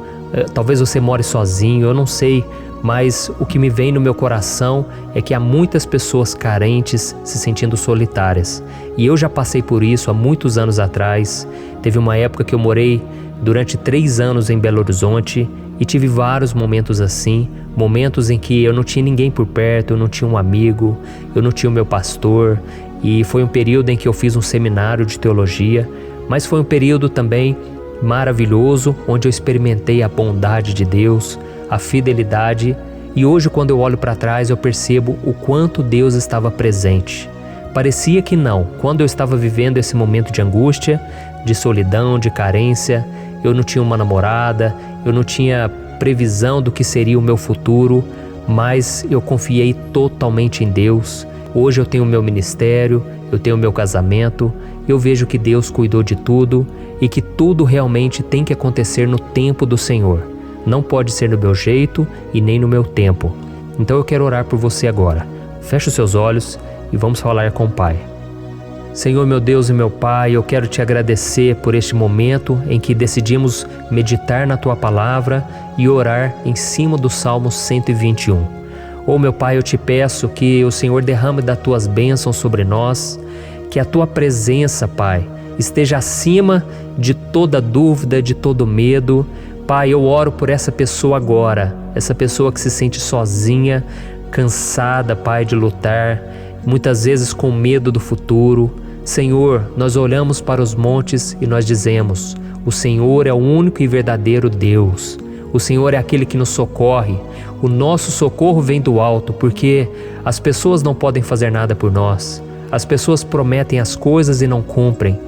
S1: talvez você more sozinho, eu não sei, mas o que me vem no meu coração é que há muitas pessoas carentes se sentindo solitárias. E eu já passei por isso há muitos anos atrás. Teve uma época que eu morei durante 3 anos em Belo Horizonte e tive vários momentos assim, momentos em que eu não tinha ninguém por perto, eu não tinha um amigo, eu não tinha o meu pastor, e foi um período em que eu fiz um seminário de teologia, mas foi um período também maravilhoso, onde eu experimentei a bondade de Deus, a fidelidade, e hoje quando eu olho para trás eu percebo o quanto Deus estava presente. Parecia que não, quando eu estava vivendo esse momento de angústia, de solidão, de carência, eu não tinha uma namorada, eu não tinha previsão do que seria o meu futuro, mas eu confiei totalmente em Deus. Hoje eu tenho o meu ministério, eu tenho o meu casamento, eu vejo que Deus cuidou de tudo e que tudo realmente tem que acontecer no tempo do Senhor. Não pode ser no meu jeito e nem no meu tempo. Então eu quero orar por você agora. Feche os seus olhos e vamos falar com o Pai. Senhor, meu Deus e meu Pai, eu quero te agradecer por este momento em que decidimos meditar na Tua Palavra e orar em cima do Salmo 121. Meu Pai, eu te peço que o Senhor derrame das Tuas bênçãos sobre nós, que a Tua presença, Pai, esteja acima de toda dúvida, de todo medo. Pai, eu oro por essa pessoa agora, essa pessoa que se sente sozinha, cansada, Pai, de lutar, muitas vezes com medo do futuro. Senhor, nós olhamos para os montes e nós dizemos: o Senhor é o único e verdadeiro Deus. O Senhor é aquele que nos socorre. O nosso socorro vem do alto, porque as pessoas não podem fazer nada por nós. As pessoas prometem as coisas e não cumprem.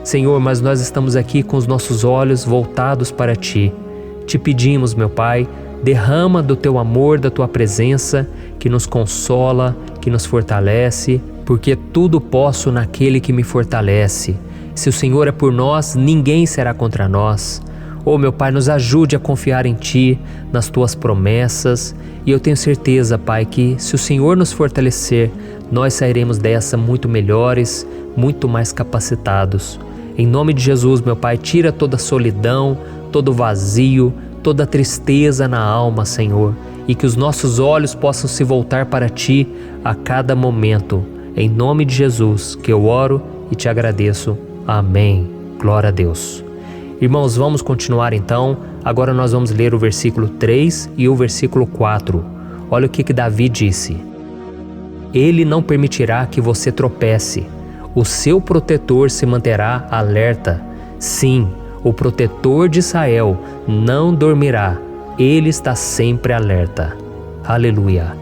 S1: Senhor, mas nós estamos aqui com os nossos olhos voltados para Ti. Te pedimos, meu Pai, derrama do Teu amor, da Tua presença, que nos consola, que nos fortalece, porque tudo posso naquele que me fortalece. Se o Senhor é por nós, ninguém será contra nós. Meu Pai, nos ajude a confiar em Ti, nas Tuas promessas, e eu tenho certeza, Pai, que se o Senhor nos fortalecer, nós sairemos dessa muito melhores, muito mais capacitados. Em nome de Jesus, meu Pai, tira toda a solidão, todo o vazio, toda a tristeza na alma, Senhor, e que os nossos olhos possam se voltar para Ti a cada momento. Em nome de Jesus que eu oro e te agradeço. Amém. Glória a Deus. Irmãos, vamos continuar então. Agora nós vamos ler o versículo 3 e o versículo 4. Olha o que Davi disse: Ele não permitirá que você tropece. O seu protetor se manterá alerta. Sim, o protetor de Israel não dormirá. Ele está sempre alerta. Aleluia.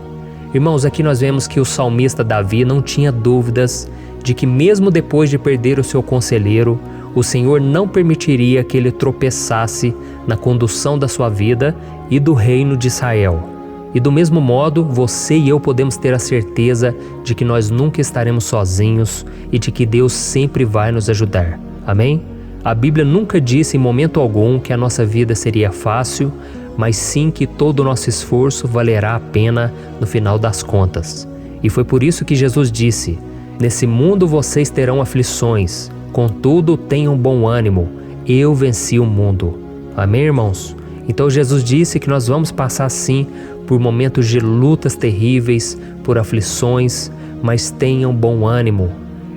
S1: Irmãos, aqui nós vemos que o salmista Davi não tinha dúvidas de que mesmo depois de perder o seu conselheiro, o Senhor não permitiria que ele tropeçasse na condução da sua vida e do reino de Israel. E do mesmo modo, você e eu podemos ter a certeza de que nós nunca estaremos sozinhos e de que Deus sempre vai nos ajudar. Amém? A Bíblia nunca disse em momento algum que a nossa vida seria fácil, mas sim que todo o nosso esforço valerá a pena no final das contas. E foi por isso que Jesus disse: Nesse mundo vocês terão aflições, contudo tenham bom ânimo, eu venci o mundo. Amém, irmãos? Então Jesus disse que nós vamos passar sim por momentos de lutas terríveis, por aflições, mas tenham bom ânimo.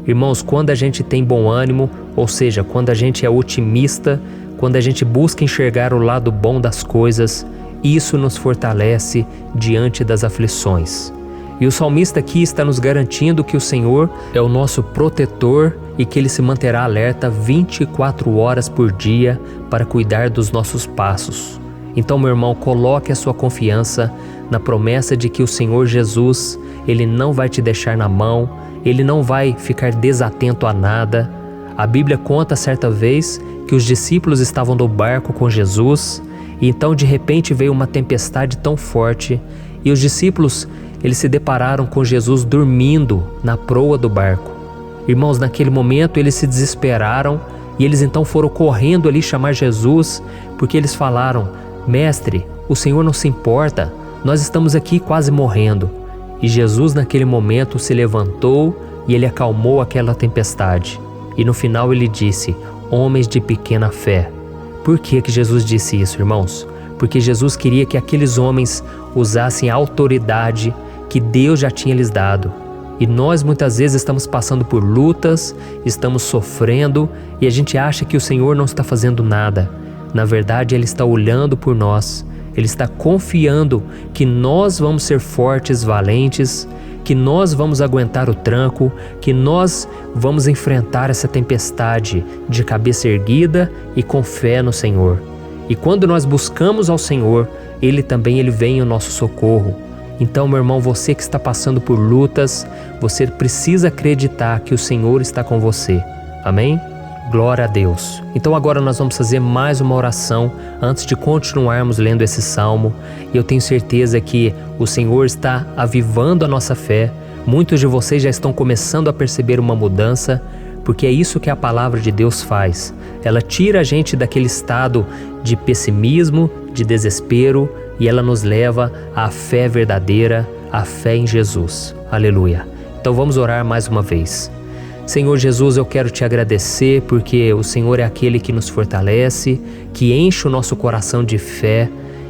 S1: Irmãos, quando a gente tem bom ânimo, ou seja, quando a gente é otimista, quando a gente busca enxergar o lado bom das coisas, isso nos fortalece diante das aflições. E o salmista aqui está nos garantindo que o Senhor é o nosso protetor e que Ele se manterá alerta 24 horas por dia para cuidar dos nossos passos. Então, meu irmão, coloque a sua confiança na promessa de que o Senhor Jesus, Ele não vai te deixar na mão, Ele não vai ficar desatento a nada. A Bíblia conta certa vez que os discípulos estavam no barco com Jesus e então de repente veio uma tempestade tão forte e os discípulos eles se depararam com Jesus dormindo na proa do barco. Irmãos, naquele momento eles se desesperaram e eles então foram correndo ali chamar Jesus, porque eles falaram: Mestre, o Senhor não se importa, nós estamos aqui quase morrendo. E Jesus naquele momento se levantou e Ele acalmou aquela tempestade. E no final Ele disse: Homens de pequena fé. Por que Jesus disse isso, irmãos? Porque Jesus queria que aqueles homens usassem a autoridade que Deus já tinha lhes dado. E nós muitas vezes estamos passando por lutas, estamos sofrendo e a gente acha que o Senhor não está fazendo nada. Na verdade, Ele está olhando por nós. Ele está confiando que nós vamos ser fortes, valentes, que nós vamos aguentar o tranco, que nós vamos enfrentar essa tempestade de cabeça erguida e com fé no Senhor. E quando nós buscamos ao Senhor, Ele vem ao nosso socorro. Então, meu irmão, você que está passando por lutas, você precisa acreditar que o Senhor está com você. Amém? Glória a Deus. Então agora nós vamos fazer mais uma oração antes de continuarmos lendo esse salmo. E eu tenho certeza que o Senhor está avivando a nossa fé. Muitos de vocês já estão começando a perceber uma mudança, porque é isso que a palavra de Deus faz. Ela tira a gente daquele estado de pessimismo, de desespero, e ela nos leva à fé verdadeira, à fé em Jesus. Aleluia. Então vamos orar mais uma vez. Senhor Jesus, eu quero te agradecer porque o Senhor é aquele que nos fortalece, que enche o nosso coração de fé.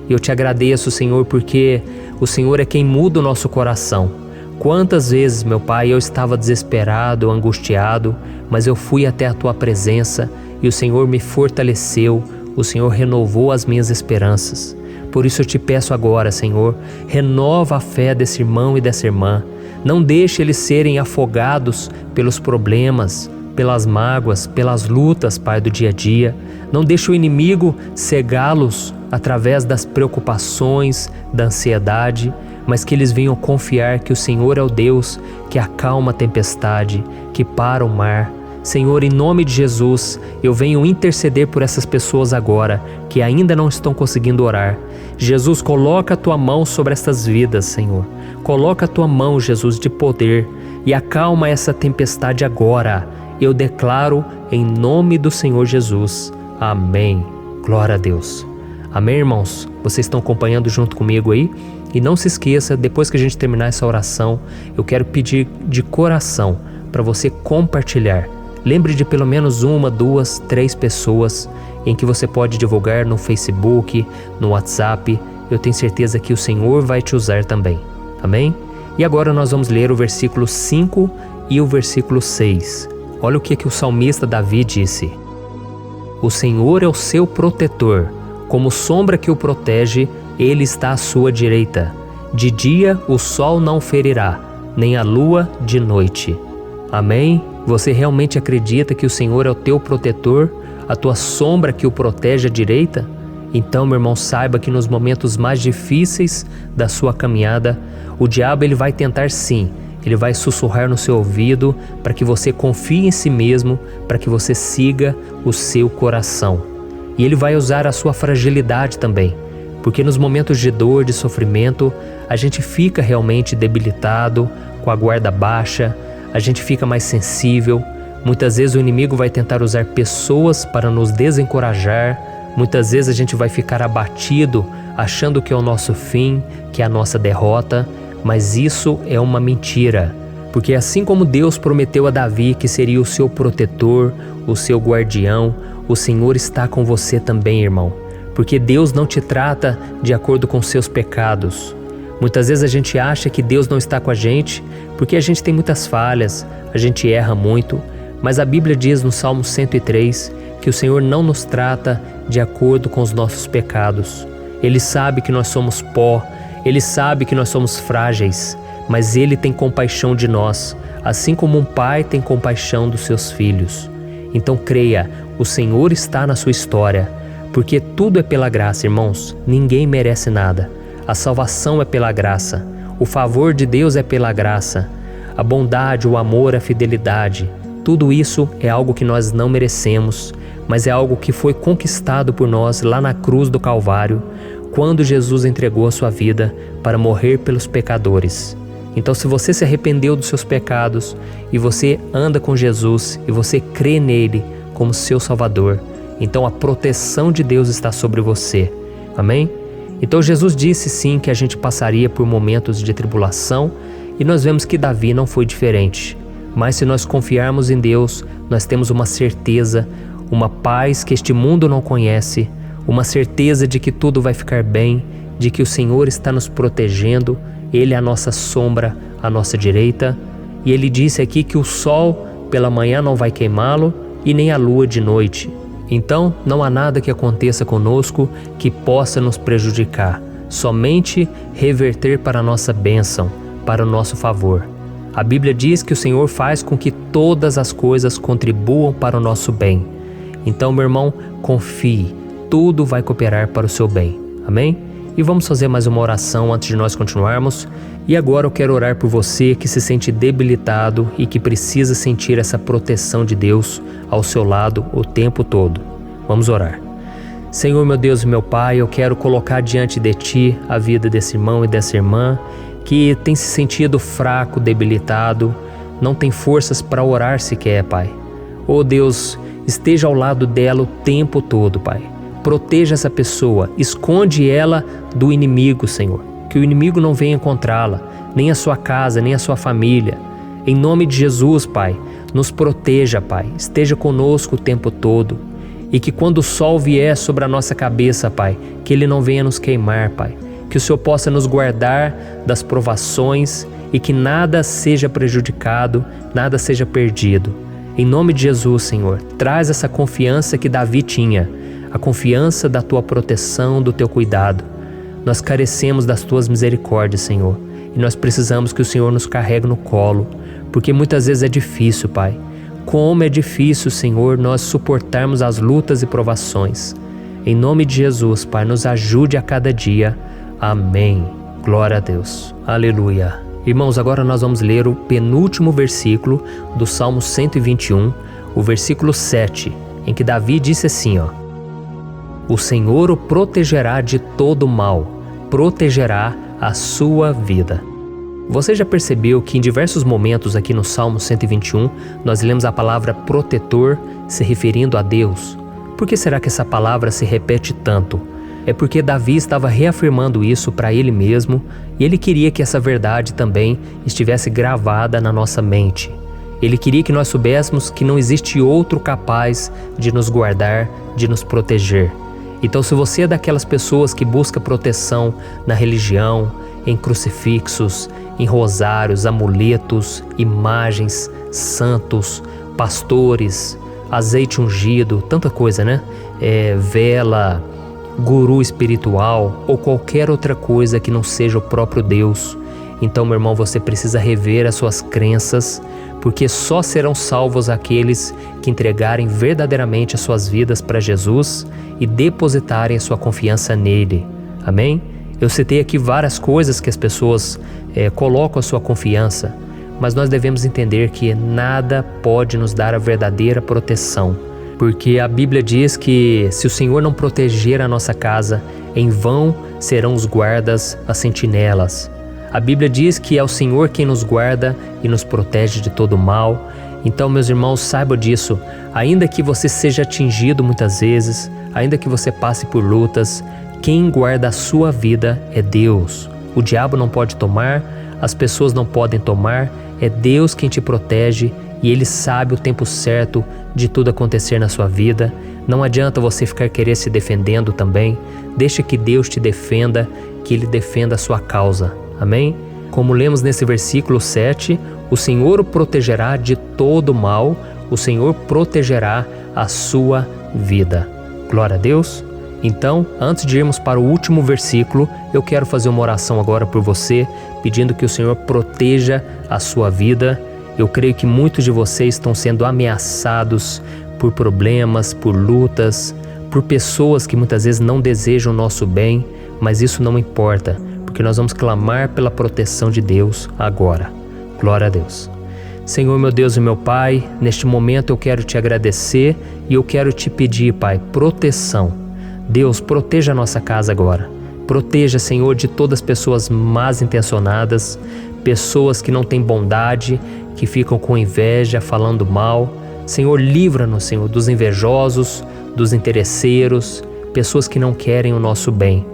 S1: E eu te agradeço, Senhor, porque o Senhor é quem muda o nosso coração. Quantas vezes, meu Pai, eu estava desesperado, angustiado, mas eu fui até a Tua presença e o Senhor me fortaleceu, o Senhor renovou as minhas esperanças. Por isso eu te peço agora, Senhor, renova a fé desse irmão e dessa irmã. Não deixe eles serem afogados pelos problemas, pelas mágoas, pelas lutas, Pai, do dia a dia. Não deixe o inimigo cegá-los através das preocupações, da ansiedade, mas que eles venham confiar que o Senhor é o Deus que acalma a tempestade, que para o mar. Senhor, em nome de Jesus, eu venho interceder por essas pessoas agora que ainda não estão conseguindo orar. Jesus, coloca a Tua mão sobre essas vidas, Senhor. Coloca a Tua mão, Jesus, de poder e acalma essa tempestade agora. Eu declaro em nome do Senhor Jesus. Amém. Glória a Deus. Amém, irmãos? Vocês estão acompanhando junto comigo aí? E não se esqueça, depois que a gente terminar essa oração, eu quero pedir de coração para você compartilhar. Lembre de pelo menos 1, 2, 3 pessoas em que você pode divulgar no Facebook, no WhatsApp. Eu tenho certeza que o Senhor vai te usar também. Amém? E agora nós vamos ler o versículo 5 e o versículo 6. Olha o que o salmista Davi disse. O Senhor é o seu protetor, como sombra que o protege, Ele está à sua direita. De dia o sol não ferirá, nem a lua de noite. Amém? Você realmente acredita que o Senhor é o teu protetor, a tua sombra que o protege à direita? Então, meu irmão, saiba que nos momentos mais difíceis da sua caminhada, o diabo ele vai tentar sim, ele vai sussurrar no seu ouvido para que você confie em si mesmo, para que você siga o seu coração. E ele vai usar a sua fragilidade também, porque nos momentos de dor, de sofrimento, a gente fica realmente debilitado, com a guarda baixa, a gente fica mais sensível. Muitas vezes o inimigo vai tentar usar pessoas para nos desencorajar. Muitas vezes a gente vai ficar abatido, achando que é o nosso fim, que é a nossa derrota. Mas isso é uma mentira. Porque assim como Deus prometeu a Davi que seria o seu protetor, o seu guardião, o Senhor está com você também, irmão. Porque Deus não te trata de acordo com seus pecados. Muitas vezes a gente acha que Deus não está com a gente porque a gente tem muitas falhas, a gente erra muito, mas a Bíblia diz no Salmo 103 que o Senhor não nos trata de acordo com os nossos pecados. Ele sabe que nós somos pó, Ele sabe que nós somos frágeis, mas Ele tem compaixão de nós, assim como um pai tem compaixão dos seus filhos. Então creia, o Senhor está na sua história, porque tudo é pela graça, irmãos, ninguém merece nada. A salvação é pela graça, o favor de Deus é pela graça, a bondade, o amor, a fidelidade, tudo isso é algo que nós não merecemos, mas é algo que foi conquistado por nós lá na cruz do Calvário, quando Jesus entregou a sua vida para morrer pelos pecadores. Então, se você se arrependeu dos seus pecados e você anda com Jesus e você crê nele como seu Salvador, então a proteção de Deus está sobre você. Amém? Então Jesus disse sim que a gente passaria por momentos de tribulação e nós vemos que Davi não foi diferente. Mas se nós confiarmos em Deus, nós temos uma certeza, uma paz que este mundo não conhece, uma certeza de que tudo vai ficar bem, de que o Senhor está nos protegendo, Ele é a nossa sombra, à nossa direita. E Ele disse aqui que o sol pela manhã não vai queimá-lo e nem a lua de noite. Então, não há nada que aconteça conosco que possa nos prejudicar, somente reverter para a nossa bênção, para o nosso favor. A Bíblia diz que o Senhor faz com que todas as coisas contribuam para o nosso bem. Então, meu irmão, confie, tudo vai cooperar para o seu bem. Amém? E vamos fazer mais uma oração antes de nós continuarmos. E agora eu quero orar por você que se sente debilitado e que precisa sentir essa proteção de Deus ao seu lado o tempo todo. Vamos orar. Senhor, meu Deus e meu Pai, eu quero colocar diante de Ti a vida desse irmão e dessa irmã que tem se sentido fraco, debilitado, não tem forças para orar sequer, Pai. Oh Deus, esteja ao lado dela o tempo todo, Pai. Proteja essa pessoa, esconde ela do inimigo, Senhor. Que o inimigo não venha encontrá-la, nem a sua casa, nem a sua família. Em nome de Jesus, Pai, nos proteja, Pai, esteja conosco o tempo todo. E que quando o sol vier sobre a nossa cabeça, Pai, que ele não venha nos queimar, Pai. Que o Senhor possa nos guardar das provações e que nada seja prejudicado, nada seja perdido. Em nome de Jesus, Senhor, traz essa confiança que Davi tinha, a confiança da Tua proteção, do Teu cuidado. Nós carecemos das Tuas misericórdias, Senhor, e nós precisamos que o Senhor nos carregue no colo, porque muitas vezes é difícil, Pai. Como é difícil, Senhor, nós suportarmos as lutas e provações. Em nome de Jesus, Pai, nos ajude a cada dia. Amém. Glória a Deus. Aleluia. Irmãos, agora nós vamos ler o penúltimo versículo do Salmo 121, o versículo 7, em que Davi disse assim, O Senhor o protegerá de todo mal, protegerá a sua vida. Você já percebeu que em diversos momentos aqui no Salmo 121 nós lemos a palavra protetor se referindo a Deus? Por que será que essa palavra se repete tanto? É porque Davi estava reafirmando isso para ele mesmo e ele queria que essa verdade também estivesse gravada na nossa mente. Ele queria que nós soubéssemos que não existe outro capaz de nos guardar, de nos proteger. Então, se você é daquelas pessoas que busca proteção na religião, em crucifixos, em rosários, amuletos, imagens, santos, pastores, azeite ungido, tanta coisa, né? Vela, guru espiritual ou qualquer outra coisa que não seja o próprio Deus. Então, meu irmão, você precisa rever as suas crenças, porque só serão salvos aqueles que entregarem verdadeiramente as suas vidas para Jesus e depositarem a sua confiança nele. Amém? Eu citei aqui várias coisas que as pessoas colocam a sua confiança, mas nós devemos entender que nada pode nos dar a verdadeira proteção, porque a Bíblia diz que se o Senhor não proteger a nossa casa, em vão serão os guardas, as sentinelas. A Bíblia diz que é o Senhor quem nos guarda e nos protege de todo mal. Então, meus irmãos, saibam disso. Ainda que você seja atingido muitas vezes, ainda que você passe por lutas, quem guarda a sua vida é Deus. O diabo não pode tomar, as pessoas não podem tomar, é Deus quem te protege e Ele sabe o tempo certo de tudo acontecer na sua vida. Não adianta você ficar querer se defendendo também. Deixa que Deus te defenda, que Ele defenda a sua causa. Amém? Como lemos nesse versículo 7, o Senhor o protegerá de todo mal, o Senhor protegerá a sua vida. Glória a Deus. Então, antes de irmos para o último versículo, eu quero fazer uma oração agora por você, pedindo que o Senhor proteja a sua vida. Eu creio que muitos de vocês estão sendo ameaçados por problemas, por lutas, por pessoas que muitas vezes não desejam o nosso bem, mas isso não importa, porque nós vamos clamar pela proteção de Deus agora. Glória a Deus. Senhor, meu Deus e meu Pai, neste momento eu quero te agradecer e eu quero te pedir, Pai, proteção. Deus, proteja a nossa casa agora. Proteja, Senhor, de todas as pessoas más intencionadas, pessoas que não têm bondade, que ficam com inveja, falando mal. Senhor, livra-nos, Senhor, dos invejosos, dos interesseiros, pessoas que não querem o nosso bem.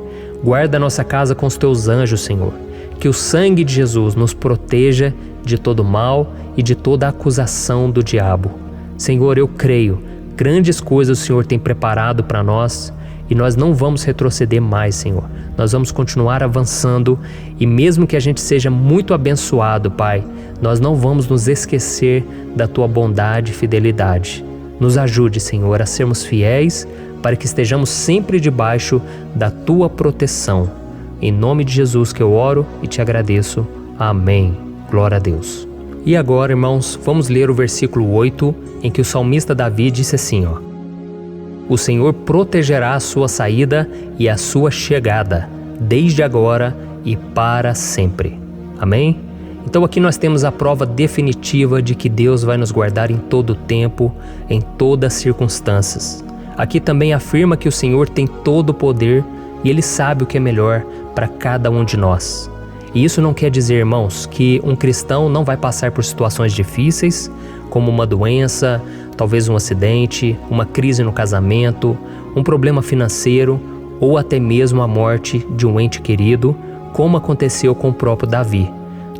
S1: Guarda a nossa casa com os teus anjos, Senhor. Que o sangue de Jesus nos proteja de todo mal e de toda acusação do diabo. Senhor, eu creio, grandes coisas o Senhor tem preparado para nós e nós não vamos retroceder mais, Senhor. Nós vamos continuar avançando e mesmo que a gente seja muito abençoado, Pai, nós não vamos nos esquecer da Tua bondade e fidelidade. Nos ajude, Senhor, a sermos fiéis para que estejamos sempre debaixo da Tua proteção. Em nome de Jesus que eu oro e te agradeço. Amém. Glória a Deus. E agora, irmãos, vamos ler o versículo 8, em que o salmista Davi disse assim, O Senhor protegerá a sua saída e a sua chegada, desde agora e para sempre. Amém? Então aqui nós temos a prova definitiva de que Deus vai nos guardar em todo o tempo, em todas as circunstâncias. Aqui também afirma que o Senhor tem todo o poder e Ele sabe o que é melhor para cada um de nós. E isso não quer dizer, irmãos, que um cristão não vai passar por situações difíceis, como uma doença, talvez um acidente, uma crise no casamento, um problema financeiro ou até mesmo a morte de um ente querido, como aconteceu com o próprio Davi.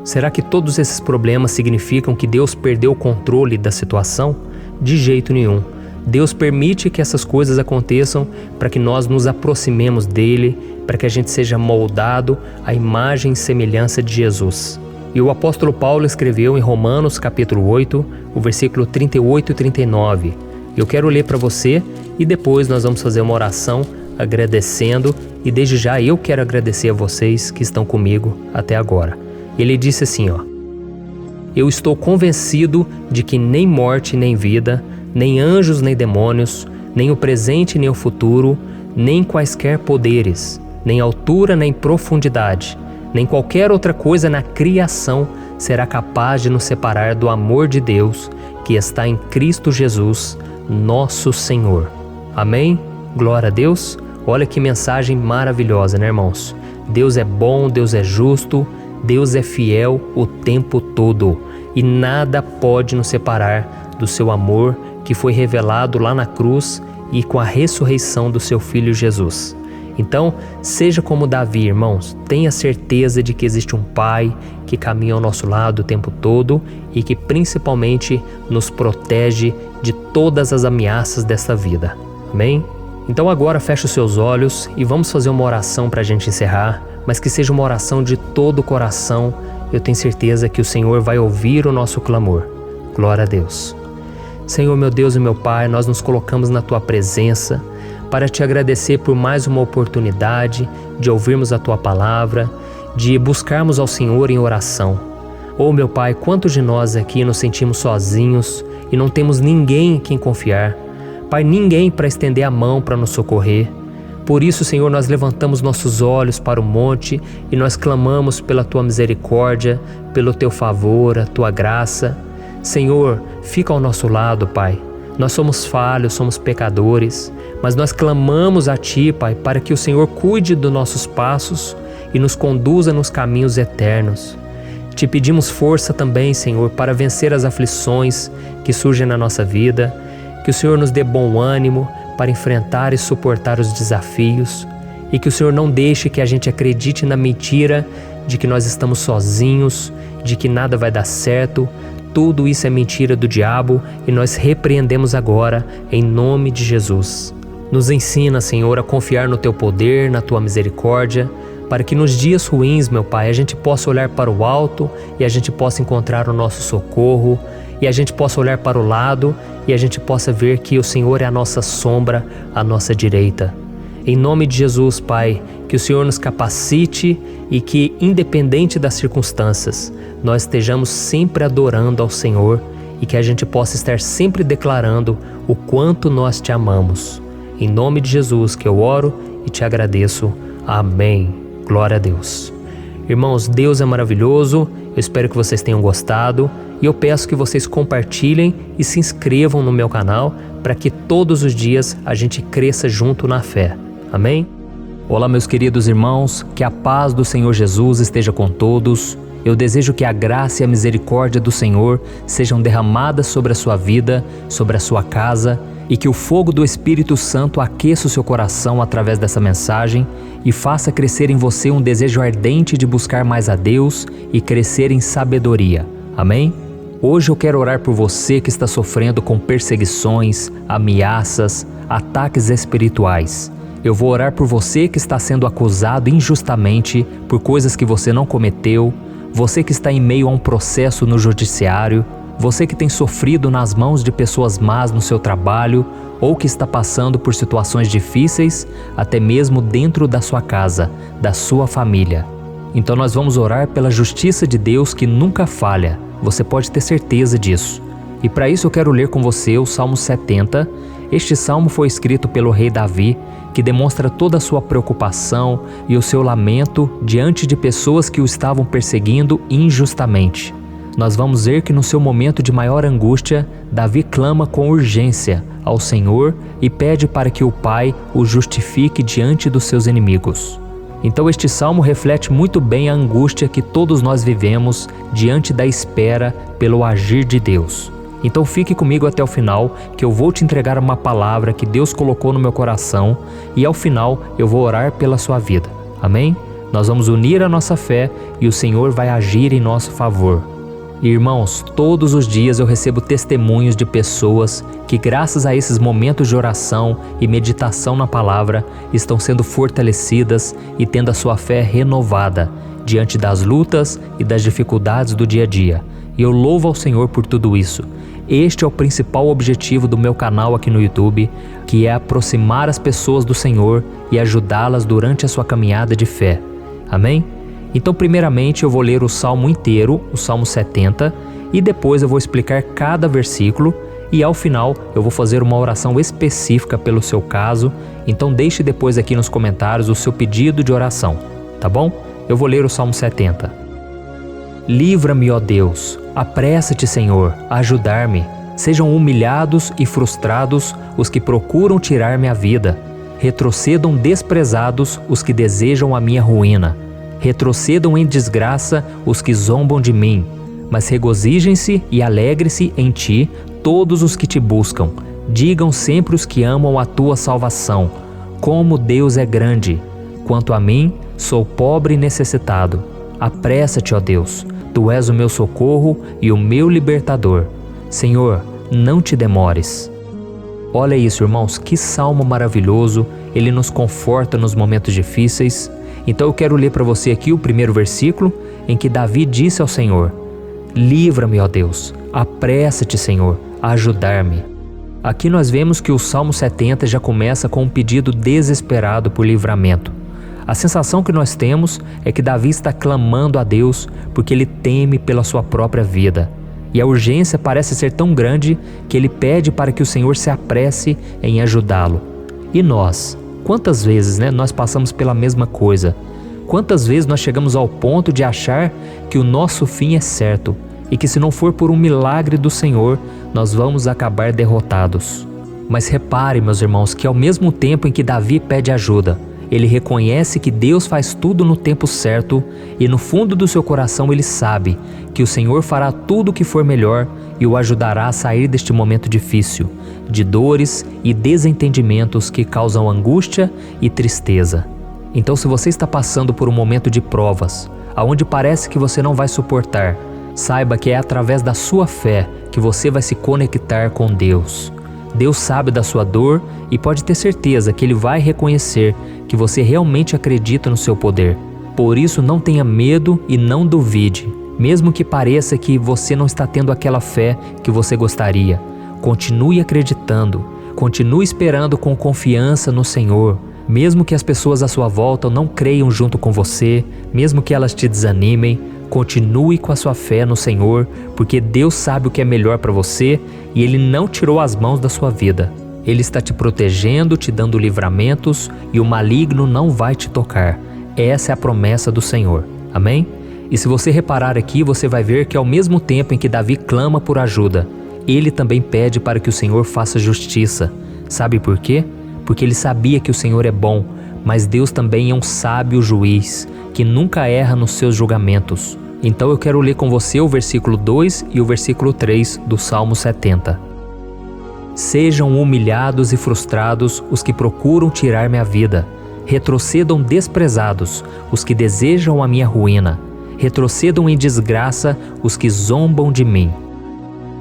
S1: Será que todos esses problemas significam que Deus perdeu o controle da situação? De jeito nenhum. Deus permite que essas coisas aconteçam para que nós nos aproximemos dele, para que a gente seja moldado à imagem e semelhança de Jesus. E o apóstolo Paulo escreveu em Romanos capítulo 8, o versículo 38 e 39. Eu quero ler para você e depois nós vamos fazer uma oração agradecendo, e desde já eu quero agradecer a vocês que estão comigo até agora. Ele disse assim, Eu estou convencido de que nem morte nem vida, nem anjos nem demônios, nem o presente nem o futuro, nem quaisquer poderes, nem altura nem profundidade, nem qualquer outra coisa na criação será capaz de nos separar do amor de Deus que está em Cristo Jesus, nosso Senhor. Amém? Glória a Deus. Olha que mensagem maravilhosa, né, irmãos? Deus é bom, Deus é justo, Deus é fiel o tempo todo e nada pode nos separar do seu amor que foi revelado lá na cruz e com a ressurreição do seu Filho Jesus. Então, seja como Davi, irmãos, tenha certeza de que existe um Pai que caminha ao nosso lado o tempo todo e que principalmente nos protege de todas as ameaças desta vida. Amém? Então agora feche os seus olhos e vamos fazer uma oração para a gente encerrar, mas que seja uma oração de todo o coração. Eu tenho certeza que o Senhor vai ouvir o nosso clamor. Glória a Deus. Senhor, meu Deus e meu Pai, nós nos colocamos na Tua presença para Te agradecer por mais uma oportunidade de ouvirmos a Tua palavra, de buscarmos ao Senhor em oração. Oh, meu Pai, quantos de nós aqui nos sentimos sozinhos e não temos ninguém em quem confiar. Pai, ninguém para estender a mão para nos socorrer. Por isso, Senhor, nós levantamos nossos olhos para o monte e nós clamamos pela Tua misericórdia, pelo Teu favor, a Tua graça. Senhor, fica ao nosso lado, Pai. Nós somos falhos, somos pecadores, mas nós clamamos a Ti, Pai, para que o Senhor cuide dos nossos passos e nos conduza nos caminhos eternos. Te pedimos força também, Senhor, para vencer as aflições que surgem na nossa vida, que o Senhor nos dê bom ânimo para enfrentar e suportar os desafios e que o Senhor não deixe que a gente acredite na mentira de que nós estamos sozinhos, de que nada vai dar certo. Tudo isso é mentira do diabo e nós repreendemos agora em nome de Jesus. Nos ensina, Senhor, a confiar no Teu poder, na Tua misericórdia, para que nos dias ruins, meu Pai, a gente possa olhar para o alto e a gente possa encontrar o nosso socorro, e a gente possa olhar para o lado e a gente possa ver que o Senhor é a nossa sombra, a nossa direita. Em nome de Jesus, Pai, que o Senhor nos capacite e que, independente das circunstâncias, nós estejamos sempre adorando ao Senhor e que a gente possa estar sempre declarando o quanto nós Te amamos. Em nome de Jesus que eu oro e Te agradeço. Amém. Glória a Deus. Irmãos, Deus é maravilhoso. Eu espero que vocês tenham gostado e eu peço que vocês compartilhem e se inscrevam no meu canal para que todos os dias a gente cresça junto na fé. Amém? Olá, meus queridos irmãos, que a paz do Senhor Jesus esteja com todos. Eu desejo que a graça e a misericórdia do Senhor sejam derramadas sobre a sua vida, sobre a sua casa, e que o fogo do Espírito Santo aqueça o seu coração através dessa mensagem e faça crescer em você um desejo ardente de buscar mais a Deus e crescer em sabedoria. Amém? Hoje eu quero orar por você que está sofrendo com perseguições, ameaças, ataques espirituais. Eu vou orar por você que está sendo acusado injustamente por coisas que você não cometeu, você que está em meio a um processo no judiciário, você que tem sofrido nas mãos de pessoas más no seu trabalho ou que está passando por situações difíceis, até mesmo dentro da sua casa, da sua família. Então nós vamos orar pela justiça de Deus que nunca falha, você pode ter certeza disso. E para isso eu quero ler com você o Salmo 70. Este salmo foi escrito pelo rei Davi, que demonstra toda a sua preocupação e o seu lamento diante de pessoas que o estavam perseguindo injustamente. Nós vamos ver que no seu momento de maior angústia, Davi clama com urgência ao Senhor e pede para que o Pai o justifique diante dos seus inimigos. Então este salmo reflete muito bem a angústia que todos nós vivemos diante da espera pelo agir de Deus. Então fique comigo até o final, que eu vou te entregar uma palavra que Deus colocou no meu coração e ao final eu vou orar pela sua vida. Amém? Nós vamos unir a nossa fé e o Senhor vai agir em nosso favor. Irmãos, todos os dias eu recebo testemunhos de pessoas que, graças a esses momentos de oração e meditação na palavra, estão sendo fortalecidas e tendo a sua fé renovada diante das lutas e das dificuldades do dia a dia. E eu louvo ao Senhor por tudo isso. Este é o principal objetivo do meu canal aqui no YouTube, que é aproximar as pessoas do Senhor e ajudá-las durante a sua caminhada de fé. Amém? Então, primeiramente, eu vou ler o Salmo inteiro, o Salmo 70, e depois eu vou explicar cada versículo e ao final eu vou fazer uma oração específica pelo seu caso. Então deixe depois aqui nos comentários o seu pedido de oração, tá bom? Eu vou ler o Salmo 70. Livra-me, ó Deus, apressa-te, Senhor, a ajudar-me. Sejam humilhados e frustrados os que procuram tirar-me a vida. Retrocedam desprezados os que desejam a minha ruína. Retrocedam em desgraça os que zombam de mim, mas regozijem-se e alegre-se em ti todos os que te buscam. Digam sempre os que amam a tua salvação, como Deus é grande. Quanto a mim, sou pobre e necessitado. Apressa-te, ó Deus, tu és o meu socorro e o meu libertador. Senhor, não te demores. Olha isso, irmãos, que salmo maravilhoso, ele nos conforta nos momentos difíceis. Então eu quero ler para você aqui o primeiro versículo em que Davi disse ao Senhor: livra-me, ó Deus, apressa-te, Senhor, a ajudar-me. Aqui nós vemos que o Salmo 70 já começa com um pedido desesperado por livramento. A sensação que nós temos é que Davi está clamando a Deus porque ele teme pela sua própria vida. E a urgência parece ser tão grande que ele pede para que o Senhor se apresse em ajudá-lo. E nós? Quantas vezes nós passamos pela mesma coisa? Quantas vezes nós chegamos ao ponto de achar que o nosso fim é certo e que se não for por um milagre do Senhor, nós vamos acabar derrotados? Mas repare, meus irmãos, que ao mesmo tempo em que Davi pede ajuda, ele reconhece que Deus faz tudo no tempo certo e no fundo do seu coração ele sabe que o Senhor fará tudo o que for melhor e o ajudará a sair deste momento difícil, de dores e desentendimentos que causam angústia e tristeza. Então, se você está passando por um momento de provas, aonde parece que você não vai suportar, saiba que é através da sua fé que você vai se conectar com Deus. Deus sabe da sua dor e pode ter certeza que Ele vai reconhecer que você realmente acredita no seu poder. Por isso, não tenha medo e não duvide, mesmo que pareça que você não está tendo aquela fé que você gostaria. Continue acreditando, continue esperando com confiança no Senhor. Mesmo que as pessoas à sua volta não creiam junto com você, mesmo que elas te desanimem, continue com a sua fé no Senhor, porque Deus sabe o que é melhor para você e Ele não tirou as mãos da sua vida. Ele está te protegendo, te dando livramentos e o maligno não vai te tocar. Essa é a promessa do Senhor. Amém? E se você reparar aqui, você vai ver que ao mesmo tempo em que Davi clama por ajuda, ele também pede para que o Senhor faça justiça. Sabe por quê? Porque ele sabia que o Senhor é bom, mas Deus também é um sábio juiz, que nunca erra nos seus julgamentos. Então eu quero ler com você o versículo 2 e o versículo 3 do Salmo 70. Sejam humilhados e frustrados os que procuram tirar-me a vida. Retrocedam desprezados os que desejam a minha ruína. Retrocedam em desgraça os que zombam de mim.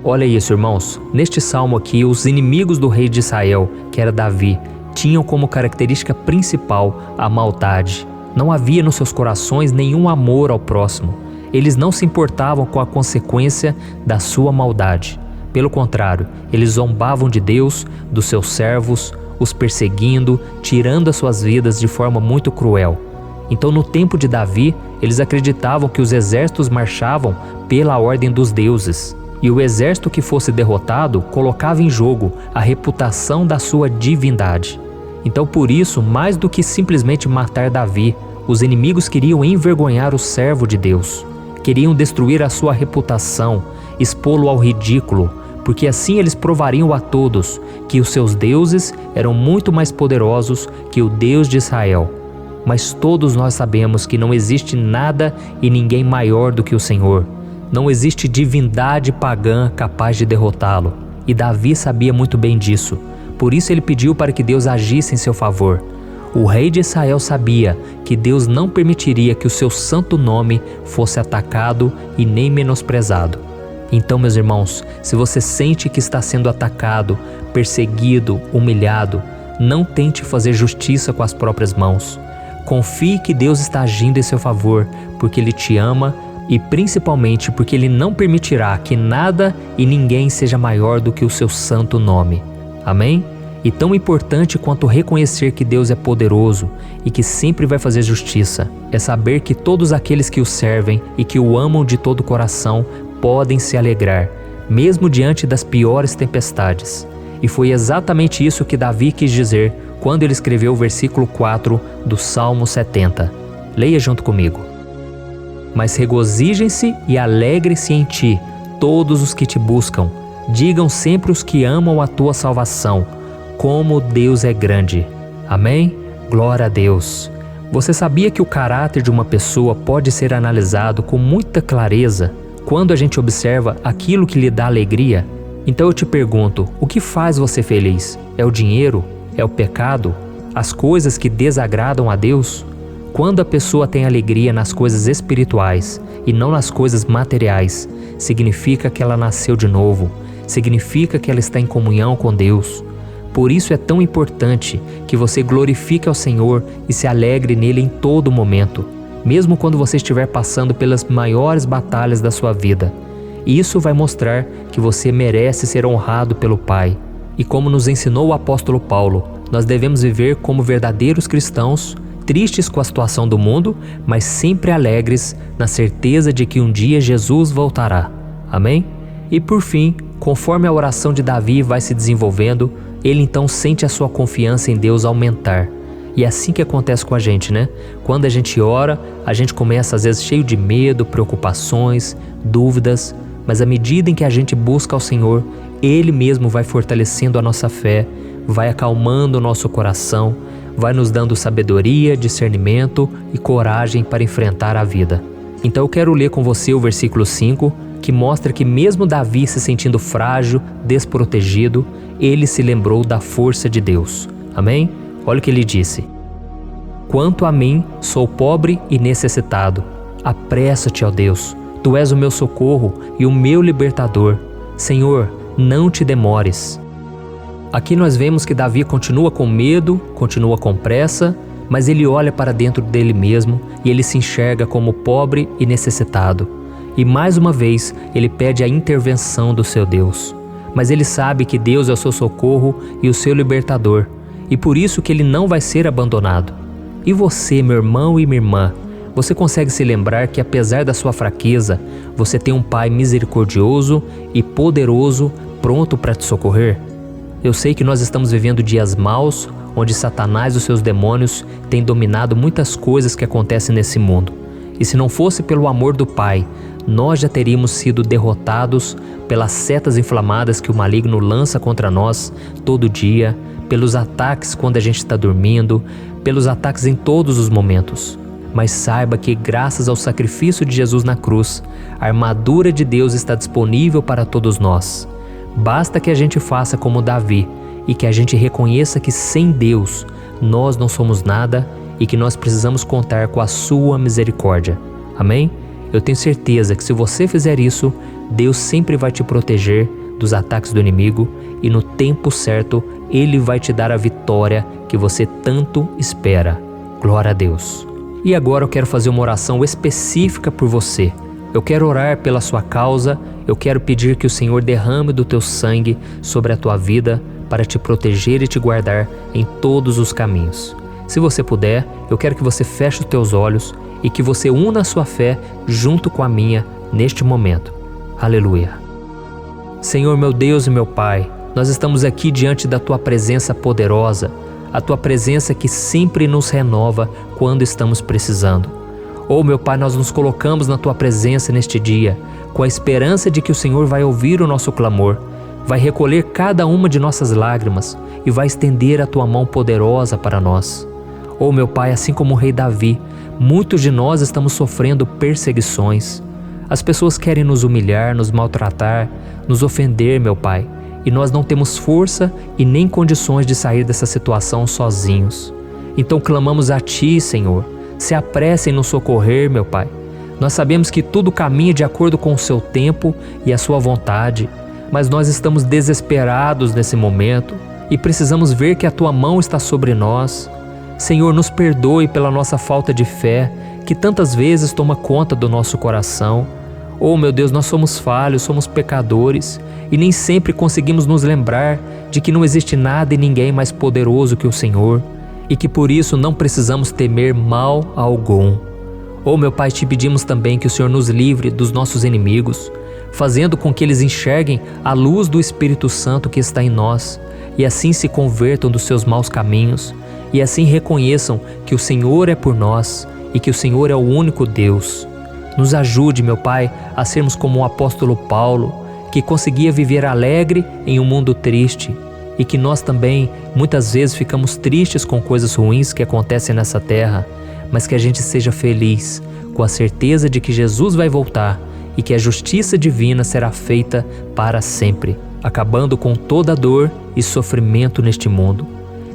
S1: Olha isso, irmãos. Neste salmo aqui, os inimigos do rei de Israel, que era Davi, tinham como característica principal a maldade. Não havia nos seus corações nenhum amor ao próximo. Eles não se importavam com a consequência da sua maldade. Pelo contrário, eles zombavam de Deus, dos seus servos, os perseguindo, tirando as suas vidas de forma muito cruel. Então, no tempo de Davi, eles acreditavam que os exércitos marchavam pela ordem dos deuses. E o exército que fosse derrotado colocava em jogo a reputação da sua divindade. Então, por isso, mais do que simplesmente matar Davi, os inimigos queriam envergonhar o servo de Deus. Queriam destruir a sua reputação, expô-lo ao ridículo, porque assim eles provariam a todos que os seus deuses eram muito mais poderosos que o Deus de Israel. Mas todos nós sabemos que não existe nada e ninguém maior do que o Senhor. Não existe divindade pagã capaz de derrotá-lo. E Davi sabia muito bem disso. Por isso ele pediu para que Deus agisse em seu favor. O rei de Israel sabia que Deus não permitiria que o seu santo nome fosse atacado e nem menosprezado. Então, meus irmãos, se você sente que está sendo atacado, perseguido, humilhado, não tente fazer justiça com as próprias mãos. Confie que Deus está agindo em seu favor, porque Ele te ama e principalmente porque Ele não permitirá que nada e ninguém seja maior do que o seu santo nome. Amém? E tão importante quanto reconhecer que Deus é poderoso e que sempre vai fazer justiça, é saber que todos aqueles que o servem e que o amam de todo o coração podem se alegrar, mesmo diante das piores tempestades. E foi exatamente isso que Davi quis dizer quando ele escreveu o versículo 4 do Salmo 70. Leia junto comigo. Mas regozijem-se e alegrem-se em ti, todos os que te buscam. Digam sempre os que amam a tua salvação, como Deus é grande. Amém? Glória a Deus. Você sabia que o caráter de uma pessoa pode ser analisado com muita clareza quando a gente observa aquilo que lhe dá alegria? Então eu te pergunto, o que faz você feliz? É o dinheiro? É o pecado? As coisas que desagradam a Deus? Quando a pessoa tem alegria nas coisas espirituais e não nas coisas materiais, significa que ela nasceu de novo, significa que ela está em comunhão com Deus. Por isso é tão importante que você glorifique ao Senhor e se alegre nele em todo momento, mesmo quando você estiver passando pelas maiores batalhas da sua vida. Isso vai mostrar que você merece ser honrado pelo Pai. E como nos ensinou o apóstolo Paulo, nós devemos viver como verdadeiros cristãos, tristes com a situação do mundo, mas sempre alegres na certeza de que um dia Jesus voltará. Amém? E por fim, conforme a oração de Davi vai se desenvolvendo, ele então sente a sua confiança em Deus aumentar. E é assim que acontece com a gente, né? Quando a gente ora, a gente começa às vezes cheio de medo, preocupações, dúvidas, mas à medida em que a gente busca ao Senhor, Ele mesmo vai fortalecendo a nossa fé, vai acalmando o nosso coração, vai nos dando sabedoria, discernimento e coragem para enfrentar a vida. Então eu quero ler com você o versículo 5, que mostra que mesmo Davi se sentindo frágil, desprotegido, ele se lembrou da força de Deus. Amém? Olha o que ele disse. Quanto a mim, sou pobre e necessitado. Apressa-te, ó Deus. Tu és o meu socorro e o meu libertador. Senhor, não te demores. Aqui nós vemos que Davi continua com medo, continua com pressa, mas ele olha para dentro dele mesmo e ele se enxerga como pobre e necessitado. E mais uma vez ele pede a intervenção do seu Deus. Mas ele sabe que Deus é o seu socorro e o seu libertador, e por isso que ele não vai ser abandonado. E você, meu irmão e minha irmã, você consegue se lembrar que apesar da sua fraqueza, você tem um Pai misericordioso e poderoso pronto para te socorrer? Eu sei que nós estamos vivendo dias maus, onde Satanás e os seus demônios têm dominado muitas coisas que acontecem nesse mundo. E se não fosse pelo amor do Pai, nós já teríamos sido derrotados pelas setas inflamadas que o maligno lança contra nós todo dia, pelos ataques quando a gente está dormindo, pelos ataques em todos os momentos. Mas saiba que graças ao sacrifício de Jesus na cruz, a armadura de Deus está disponível para todos nós. Basta que a gente faça como Davi e que a gente reconheça que sem Deus nós não somos nada e que nós precisamos contar com a sua misericórdia. Amém? Eu tenho certeza que se você fizer isso, Deus sempre vai te proteger dos ataques do inimigo e no tempo certo Ele vai te dar a vitória que você tanto espera. Glória a Deus. E agora eu quero fazer uma oração específica por você. Eu quero orar pela sua causa, eu quero pedir que o Senhor derrame do teu sangue sobre a tua vida para te proteger e te guardar em todos os caminhos. Se você puder, eu quero que você feche os teus olhos e que você una a sua fé junto com a minha neste momento. Aleluia. Senhor meu Deus e meu Pai, nós estamos aqui diante da Tua presença poderosa, a Tua presença que sempre nos renova quando estamos precisando. Oh meu Pai, nós nos colocamos na Tua presença neste dia, com a esperança de que o Senhor vai ouvir o nosso clamor, vai recolher cada uma de nossas lágrimas e vai estender a Tua mão poderosa para nós. Oh meu Pai, assim como o rei Davi, muitos de nós estamos sofrendo perseguições. As pessoas querem nos humilhar, nos maltratar, nos ofender, meu Pai, e nós não temos força e nem condições de sair dessa situação sozinhos. Então clamamos a Ti, Senhor. Se apresse em nos socorrer, meu Pai. Nós sabemos que tudo caminha de acordo com o Seu tempo e a Sua vontade, mas nós estamos desesperados nesse momento e precisamos ver que a Tua mão está sobre nós. Senhor, nos perdoe pela nossa falta de fé, que tantas vezes toma conta do nosso coração. Oh, meu Deus, nós somos falhos, somos pecadores e nem sempre conseguimos nos lembrar de que não existe nada e ninguém mais poderoso que o Senhor e que por isso não precisamos temer mal algum. Oh, meu Pai, te pedimos também que o Senhor nos livre dos nossos inimigos, fazendo com que eles enxerguem a luz do Espírito Santo que está em nós e assim se convertam dos seus maus caminhos e assim reconheçam que o Senhor é por nós e que o Senhor é o único Deus. Nos ajude, meu Pai, a sermos como o apóstolo Paulo, que conseguia viver alegre em um mundo triste e que nós também muitas vezes ficamos tristes com coisas ruins que acontecem nessa terra, mas que a gente seja feliz com a certeza de que Jesus vai voltar e que a justiça divina será feita para sempre, acabando com toda dor e sofrimento neste mundo.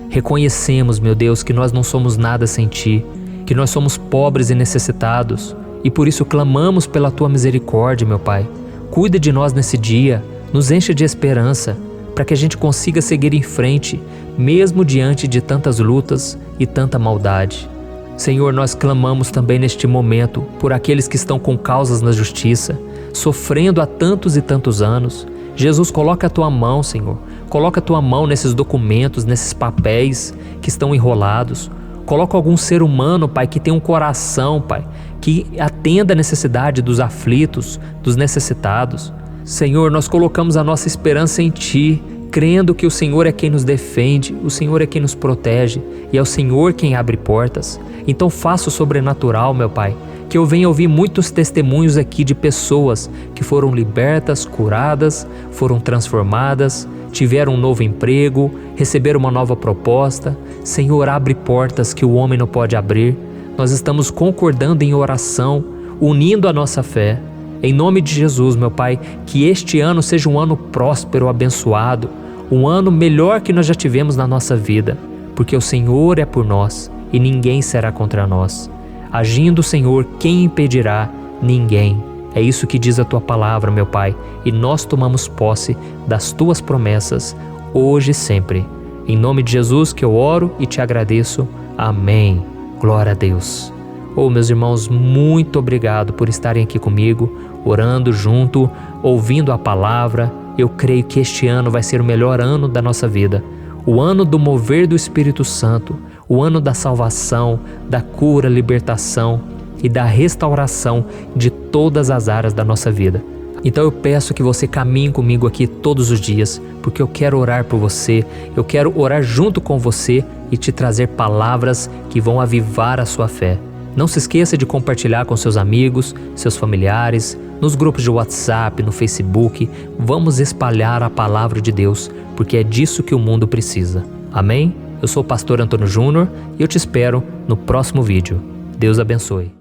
S1: Reconhecemos, meu Deus, que nós não somos nada sem Ti, que nós somos pobres e necessitados, e por isso clamamos pela Tua misericórdia, meu Pai. Cuida de nós nesse dia, nos enche de esperança, para que a gente consiga seguir em frente, mesmo diante de tantas lutas e tanta maldade. Senhor, nós clamamos também neste momento por aqueles que estão com causas na justiça, sofrendo há tantos e tantos anos. Jesus, coloca a Tua mão, Senhor. Coloca a Tua mão nesses documentos, nesses papéis que estão enrolados. Coloca algum ser humano, Pai, que tem um coração, Pai, que atenda a necessidade dos aflitos, dos necessitados. Senhor, nós colocamos a nossa esperança em Ti, crendo que o Senhor é quem nos defende, o Senhor é quem nos protege e é o Senhor quem abre portas. Então faça o sobrenatural, meu Pai, que eu venha ouvir muitos testemunhos aqui de pessoas que foram libertas, curadas, foram transformadas, tiveram um novo emprego, receberam uma nova proposta. Senhor, abre portas que o homem não pode abrir. Nós estamos concordando em oração, unindo a nossa fé. Em nome de Jesus, meu Pai, que este ano seja um ano próspero, abençoado, um ano melhor que nós já tivemos na nossa vida, porque o Senhor é por nós e ninguém será contra nós. Agindo o Senhor, quem impedirá? Ninguém. É isso que diz a Tua palavra, meu Pai, e nós tomamos posse das Tuas promessas, hoje e sempre. Em nome de Jesus que eu oro e te agradeço. Amém. Glória a Deus. Oh, meus irmãos, muito obrigado por estarem aqui comigo, orando junto, ouvindo a palavra. Eu creio que este ano vai ser o melhor ano da nossa vida. O ano do mover do Espírito Santo, o ano da salvação, da cura, libertação e da restauração de todas as áreas da nossa vida. Então eu peço que você caminhe comigo aqui todos os dias, porque eu quero orar por você, eu quero orar junto com você e te trazer palavras que vão avivar a sua fé. Não se esqueça de compartilhar com seus amigos, seus familiares, nos grupos de WhatsApp, no Facebook. Vamos espalhar a palavra de Deus, porque é disso que o mundo precisa. Amém? Eu sou o pastor Antônio Júnior e eu te espero no próximo vídeo. Deus abençoe.